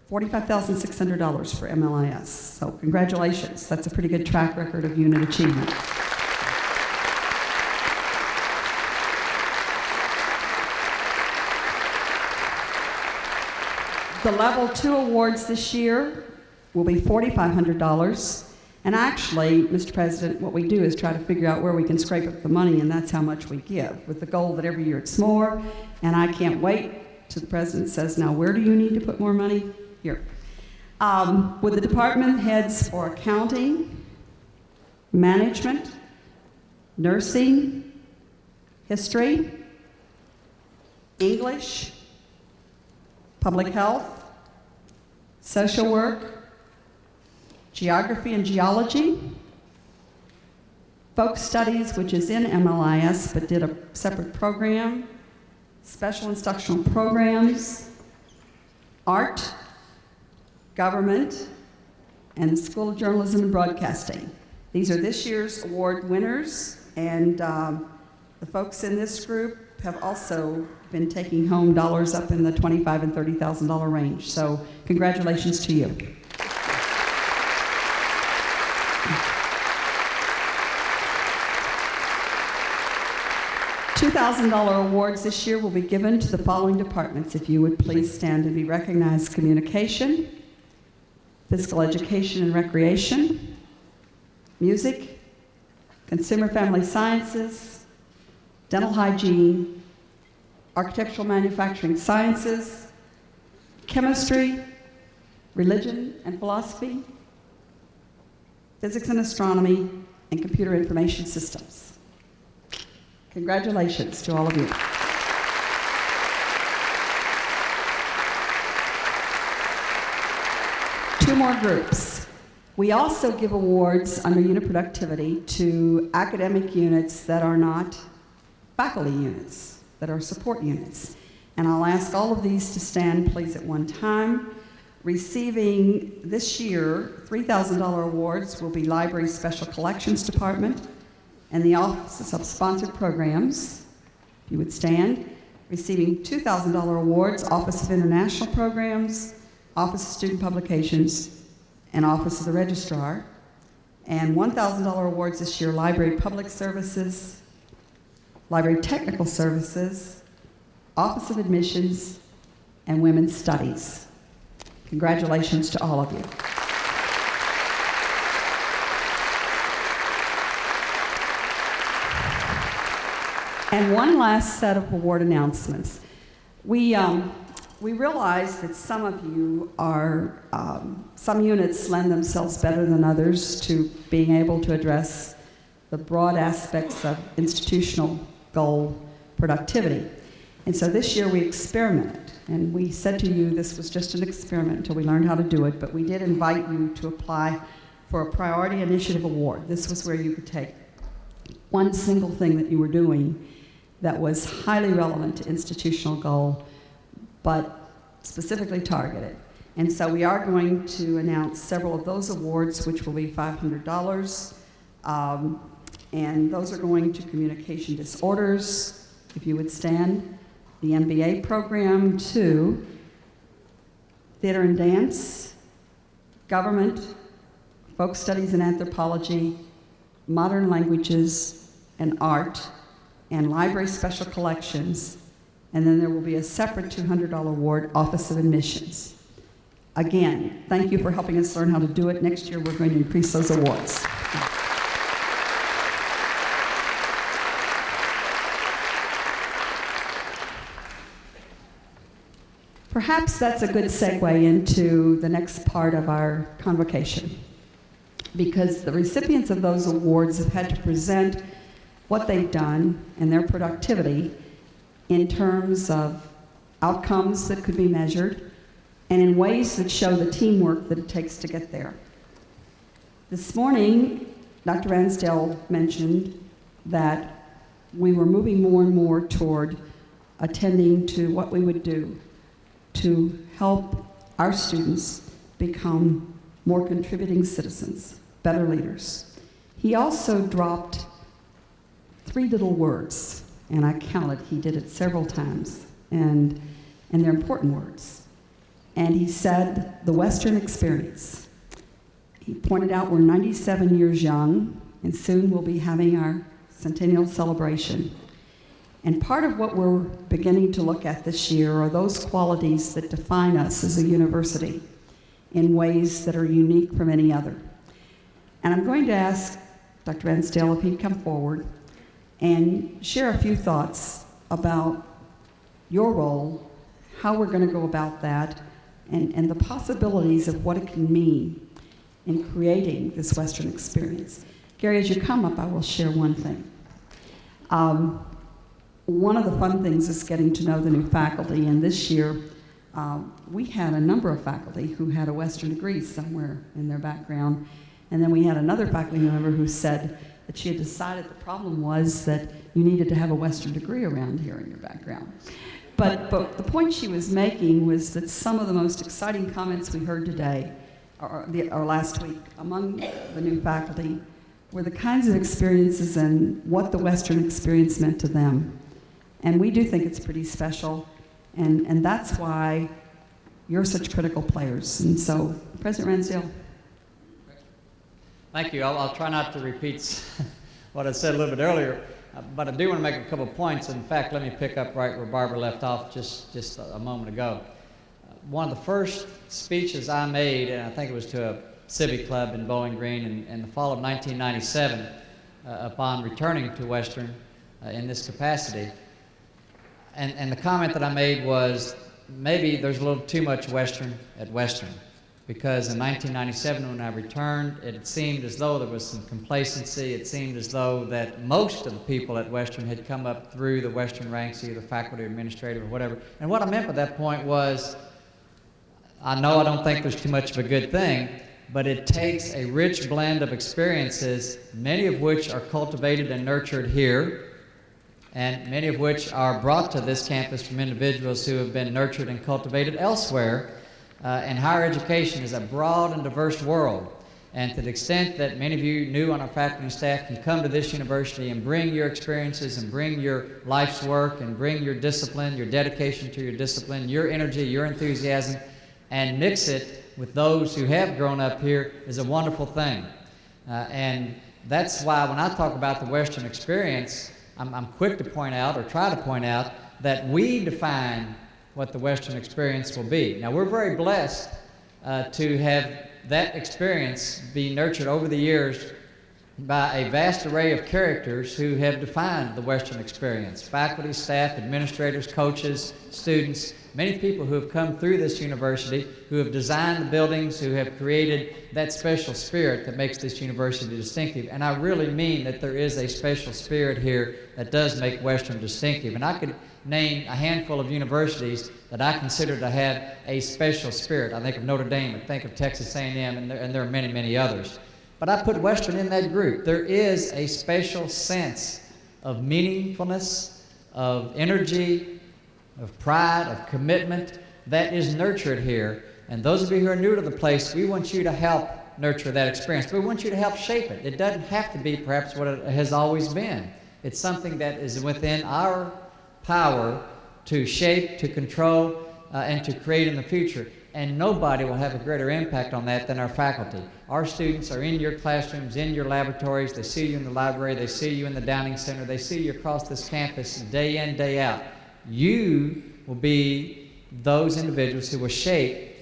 B: $45,600 for MLIS. So congratulations. That's a pretty good track record of unit achievement. The Level 2 awards this year will be $4,500. And actually, Mr. President, what we do is try to figure out where we can scrape up the money, and that's how much we give, with the goal that every year it's more. And I can't wait till the President says, now where do you need to put more money? Here. With the department heads for accounting, management, nursing, history, English, public health, social work, geography and geology, folk studies, which is in MLIS but did a separate program, special instructional programs, art, government, and the School of Journalism and Broadcasting. These are this year's award winners, and the folks in this group have also been taking home dollars up in the $25,000 and $30,000 range. So congratulations to you. $2,000 awards this year will be given to the following departments. If you would please stand and be recognized: communication, physical education and recreation, music, consumer family sciences, dental hygiene, architectural manufacturing sciences, chemistry, religion and philosophy, physics and astronomy, and computer information systems. Congratulations to all of you. Two more groups. We also give awards under unit productivity to academic units that are not faculty units, that are support units. And I'll ask all of these to stand, please, at one time. Receiving this year $3,000 awards will be Library Special Collections Department and the Office of Sponsored Programs. If you would stand. Receiving $2,000 awards, Office of International Programs, Office of Student Publications, and Office of the Registrar. And $1,000 awards this year, Library Public Services, Library Technical Services, Office of Admissions, and Women's Studies. Congratulations to all of you. And one last set of award announcements. We realize that some of you are, some units lend themselves better than others to being able to address the broad aspects of institutional goal productivity. And so this year we experimented, and we said to you this was just an experiment until we learned how to do it, but we did invite you to apply for a priority initiative award. This was where you could take one single thing that you were doing that was highly relevant to institutional goal, but specifically targeted. And so we are going to announce several of those awards, which will be $500. And those are going to communication disorders, if you would stand, the MBA program, to theater and dance, government, folk studies and anthropology, modern languages and art, and library special collections, and then there will be a separate $200 award, Office of Admissions. Again, thank you for helping us learn how to do it. Next year, we're going to increase those awards. Perhaps that's a good segue into the next part of our convocation, because the recipients of those awards have had to present what they've done and their productivity in terms of outcomes that could be measured and in ways that show the teamwork that it takes to get there. This morning, Dr. Ransdell mentioned that we were moving more and more toward attending to what we would do to help our students become more contributing citizens, better leaders. He also dropped 3 little words, and I counted, he did it several times, and they're important words. And he said, the Western experience. He pointed out we're 97 years young, and soon we'll be having our centennial celebration. And part of what we're beginning to look at this year are those qualities that define us as a university in ways that are unique from any other. And I'm going to ask Dr. Ransdell if he'd come forward and share a few thoughts about your role, how we're going to go about that, and the possibilities of what it can mean in creating this Western experience. Gary, as you come up, I will share one thing. One of the fun things is getting to know the new faculty, and this year we had a number of faculty who had a Western degree somewhere in their background, and then we had another faculty member who said that she had decided the problem was that you needed to have a Western degree around here in your background. But the point she was making was that some of the most exciting comments we heard today, or last week, among the new faculty, were the kinds of experiences and what the Western experience meant to them. And we do think it's pretty special, and that's why you're such critical players. And so, President Ransdell.
A: Thank you. I'll try not to repeat what I said a little bit earlier, but I do want to make a couple of points. In fact, let me pick up right where Barbara left off just a moment ago. One of the first speeches I made, and I think it was to a civic club in Bowling Green in the fall of 1997, upon returning to Western in this capacity. And the comment that I made was, maybe there's a little too much Western at Western, because in 1997 when I returned, it seemed as though there was some complacency. It seemed as though that most of the people at Western had come up through the Western ranks, either faculty or administrative or whatever. And what I meant by that point was, I know I don't think there's too much of a good thing, but it takes a rich blend of experiences, many of which are cultivated and nurtured here, and many of which are brought to this campus from individuals who have been nurtured and cultivated elsewhere. And higher education is a broad and diverse world. And to the extent that many of you new on our faculty and staff can come to this university and bring your experiences and bring your life's work and bring your discipline, your dedication to your discipline, your energy, your enthusiasm, and mix it with those who have grown up here is a wonderful thing. And that's why when I talk about the Western experience, I'm quick to point out, or try to point out, that we define what the Western experience will be. Now, we're very blessed to have that experience be nurtured over the years by a vast array of characters who have defined the Western experience. Faculty, staff, administrators, coaches, students, many people who have come through this university, who have designed the buildings, who have created that special spirit that makes this university distinctive. And I really mean that there is a special spirit here that does make Western distinctive. And I could name a handful of universities that I consider to have a special spirit. I think of Notre Dame, I think of Texas A&M, and there are many, many others. But I put Western in that group. There is a special sense of meaningfulness, of energy, of pride, of commitment that is nurtured here. And those of you who are new to the place, we want you to help nurture that experience. We want you to help shape it. It doesn't have to be perhaps what it has always been. It's something that is within our power to shape, to control, and to create in the future. and nobody will have a greater impact on that than our faculty. Our students are in your classrooms, in your laboratories, they see you in the library, they see you in the Downing Center, they see you across this campus day in, day out. You will be those individuals who will shape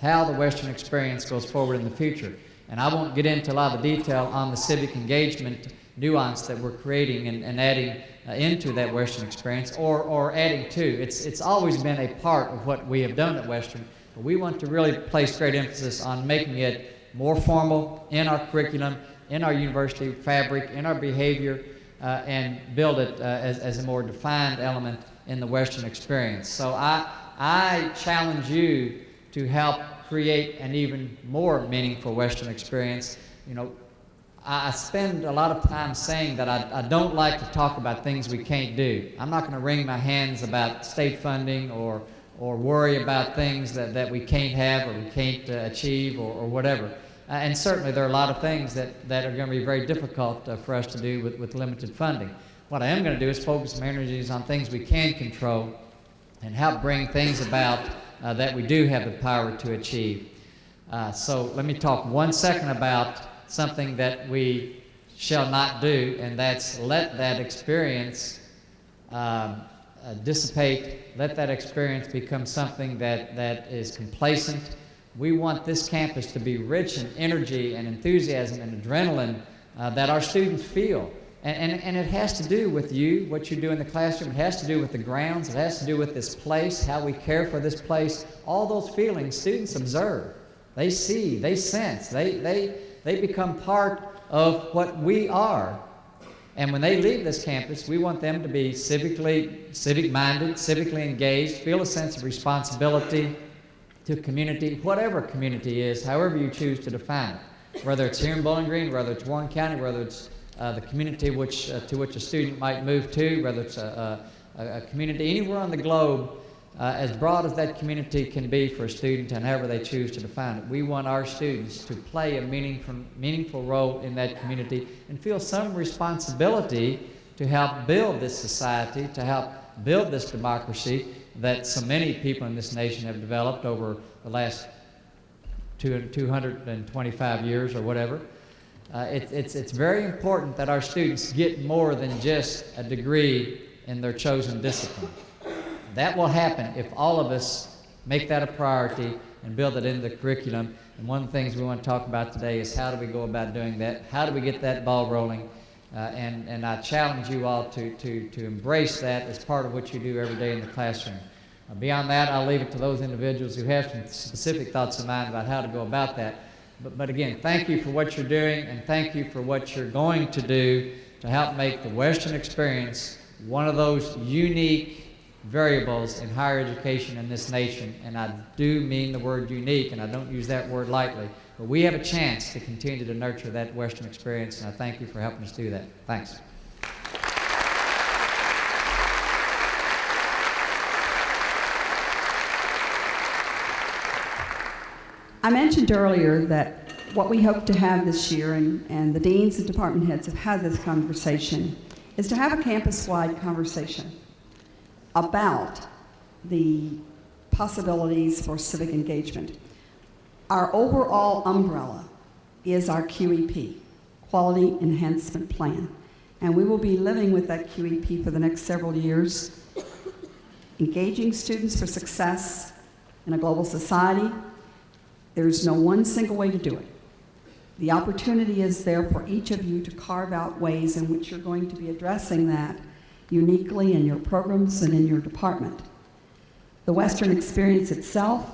A: how the Western experience goes forward in the future. And I won't get into a lot of detail on the civic engagement nuance that we're creating and adding into that Western experience, or adding to. It's always been a part of what we have done at Western, but we want to really place great emphasis on making it more formal in our curriculum, in our university fabric, in our behavior, and build it as a more defined element in the Western experience. So I challenge you to help create an even more meaningful Western experience. You know, I spend a lot of time saying that I don't like to talk about things we can't do. I'm not going to wring my hands about state funding or worry about things that we can't have or we can't achieve or whatever. And certainly there are a lot of things that are going to be very difficult for us to do with limited funding. What I am going to do is focus my energies on things we can control and help bring things about that we do have the power to achieve. So let me talk 1 second about something that we shall not do, and that's let that experience dissipate, let that experience become something that is complacent. We want this campus to be rich in energy and enthusiasm and adrenaline that our students feel. And it has to do with you, what you do in the classroom. It has to do with the grounds. It has to do with this place, how we care for this place. All those feelings students observe. They see, they sense, they become part of what we are. And when they leave this campus, we want them to be civic-minded, civically engaged, feel a sense of responsibility to community, whatever community is, however you choose to define it. Whether it's here in Bowling Green, whether it's Warren County, whether it's the community to which a student might move to, whether it's a community anywhere on the globe, as broad as that community can be for a student and however they choose to define it. We want our students to play a meaningful role in that community and feel some responsibility to help build this society, to help build this democracy that so many people in this nation have developed over the last 225 years or whatever. It's very important that our students get more than just a degree in their chosen discipline. That will happen if all of us make that a priority and build it into the curriculum. And one of the things we want to talk about today is how do we go about doing that? How do we get that ball rolling? And I challenge you all to embrace that as part of what you do every day in the classroom. Beyond that, I'll leave it to those individuals who have some specific thoughts in mind about how to go about that. But again, thank you for what you're doing, and thank you for what you're going to do to help make the Western experience one of those unique variables in higher education in this nation. And I do mean the word unique, and I don't use that word lightly. But we have a chance to continue to nurture that Western experience, and I thank you for helping us do that. Thanks.
B: I mentioned earlier that what we hope to have this year, and the deans and department heads have had this conversation, is to have a campus-wide conversation about the possibilities for civic engagement. Our overall umbrella is our QEP, Quality Enhancement Plan, and we will be living with that QEP for the next several years, engaging students for success in a global society. There's no one single way to do it. The opportunity is there for each of you to carve out ways in which you're going to be addressing that uniquely in your programs and in your department. The Western experience itself,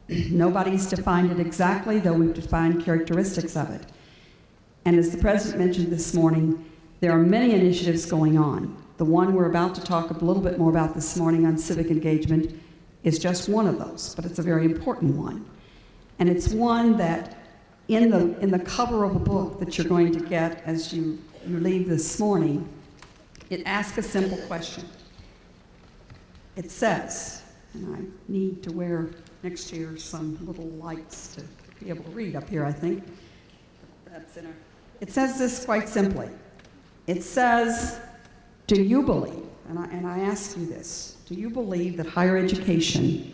B: nobody's defined it exactly, though we've defined characteristics of it. And as the President mentioned this morning, there are many initiatives going on. The one we're about to talk a little bit more about this morning on civic engagement is just one of those, but it's a very important one. And it's one that in the cover of a book that you're going to get as you leave this morning, it asks a simple question. It says, and I need to wear next year some little lights to be able to read up here, I think. It says this quite simply. It says, do you believe, and I ask you this, do you believe that higher education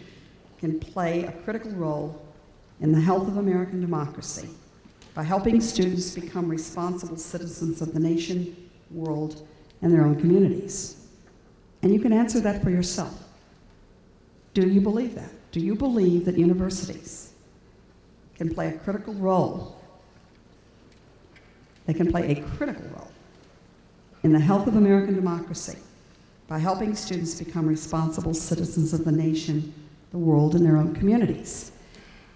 B: can play a critical role in the health of American democracy by helping students become responsible citizens of the nation, world, and their own communities. And you can answer that for yourself. Do you believe that? Do you believe that universities can play a critical role? They can play a critical role in the health of American democracy by helping students become responsible citizens of the nation, the world, and their own communities.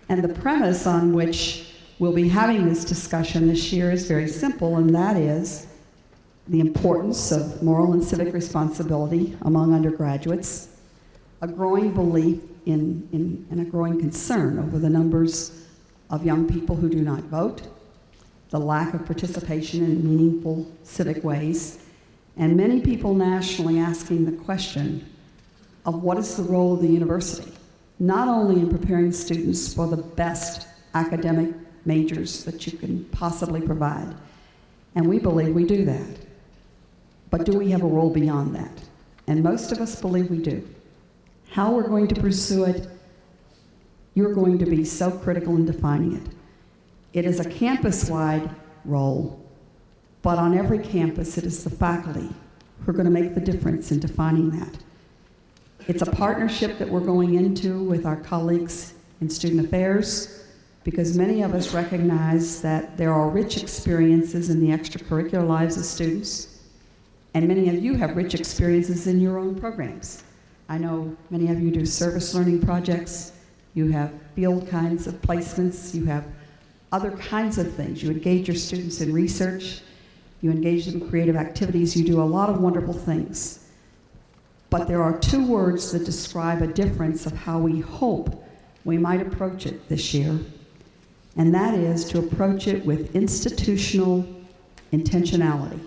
B: And the premise on which we'll be having this discussion this year is very simple, and that is the importance of moral and civic responsibility among undergraduates, a growing belief in and a growing concern over the numbers of young people who do not vote, the lack of participation in meaningful civic ways, and many people nationally asking the question of what is the role of the university, not only in preparing students for the best academic majors that you can possibly provide, and we believe we do that, but do we have a role beyond that? And most of us believe we do. How we're going to pursue it, you're going to be so critical in defining it. It is a campus-wide role, but on every campus it is the faculty who are going to make the difference in defining that. It's a partnership that we're going into with our colleagues in student affairs, because many of us recognize that there are rich experiences in the extracurricular lives of students, and many of you have rich experiences in your own programs. I know many of you do service learning projects, you have field kinds of placements, you have other kinds of things. You engage your students in research, you engage them in creative activities, you do a lot of wonderful things. But there are two words that describe a difference of how we hope we might approach it this year, and that is to approach it with institutional intentionality.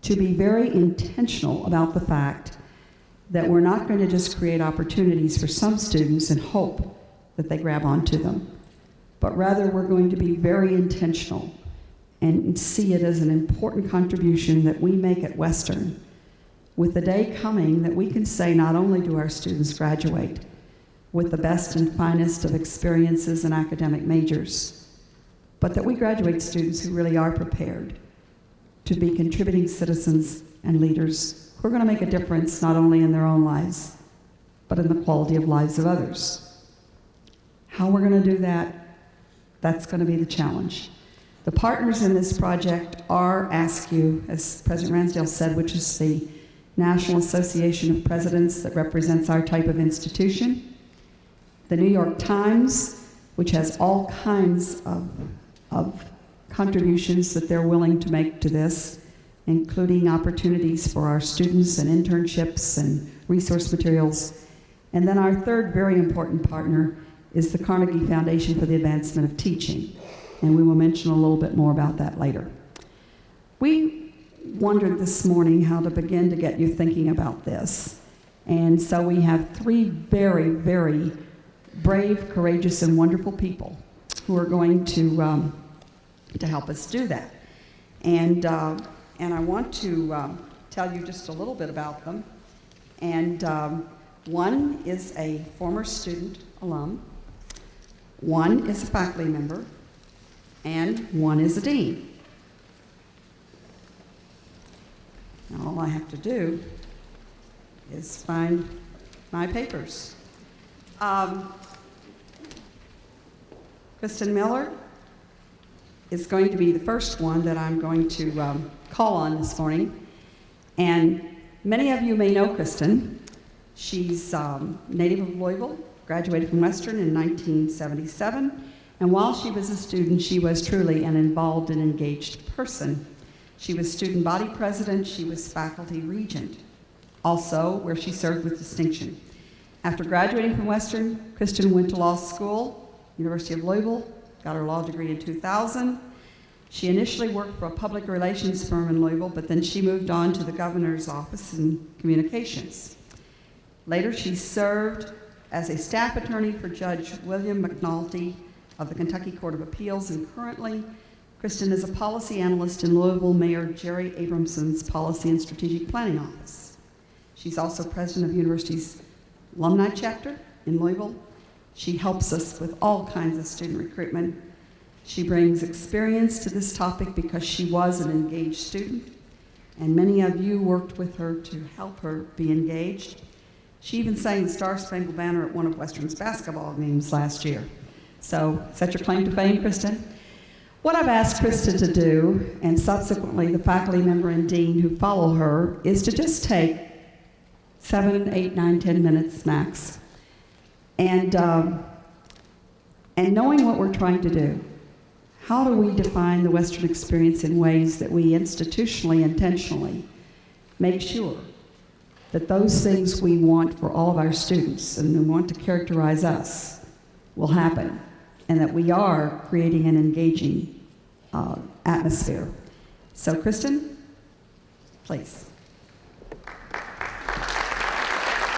B: To be very intentional about the fact that we're not going to just create opportunities for some students and hope that they grab onto them, but rather we're going to be very intentional and see it as an important contribution that we make at Western, with the day coming that we can say not only do our students graduate with the best and finest of experiences and academic majors, but that we graduate students who really are prepared to be contributing citizens and leaders who are going to make a difference not only in their own lives, but in the quality of lives of others. How we're going to do that, that's going to be the challenge. The partners in this project are ASCU, as President Ransdale said, which is the National Association of Presidents that represents our type of institution. The New York Times, which has all kinds of contributions that they're willing to make to this, including opportunities for our students and internships and resource materials. And then our third very important partner is the Carnegie Foundation for the Advancement of Teaching, and we will mention a little bit more about that later. We wondered this morning how to begin to get you thinking about this, and so we have three very, very brave, courageous, and wonderful people who are going to help us do that. And I want to tell you just a little bit about them. And one is a former student alum, one is a faculty member, and one is a dean. Now all I have to do is find my papers. Kristen Miller is going to be the first one that I'm going to call on this morning. And many of you may know Kristen. She's native of Louisville, graduated from Western in 1977. And while she was a student, she was truly an involved and engaged person. She was student body president, she was faculty regent, also where she served with distinction. After graduating from Western, Kristen went to law school, University of Louisville, got her law degree in 2000. She initially worked for a public relations firm in Louisville, but then she moved on to the governor's office in communications. Later, she served as a staff attorney for Judge William McNulty of the Kentucky Court of Appeals, and currently, Kristen is a policy analyst in Louisville Mayor Jerry Abramson's Policy and Strategic Planning Office. She's also president of the university's alumni chapter, in Louisville. She helps us with all kinds of student recruitment. She brings experience to this topic because she was an engaged student, and many of you worked with her to help her be engaged. She even sang the Star Spangled Banner at one of Western's basketball games last year. So, is that your claim to fame, Kristen? What I've asked Kristen to do, and subsequently the faculty member and dean who follow her, is to just take 7, 8, 9, 10 minutes max. And knowing what we're trying to do, how do we define the Western experience in ways that we institutionally, intentionally make sure that those things we want for all of our students and we want to characterize us will happen, and that we are creating an engaging atmosphere. So, Kristen, please.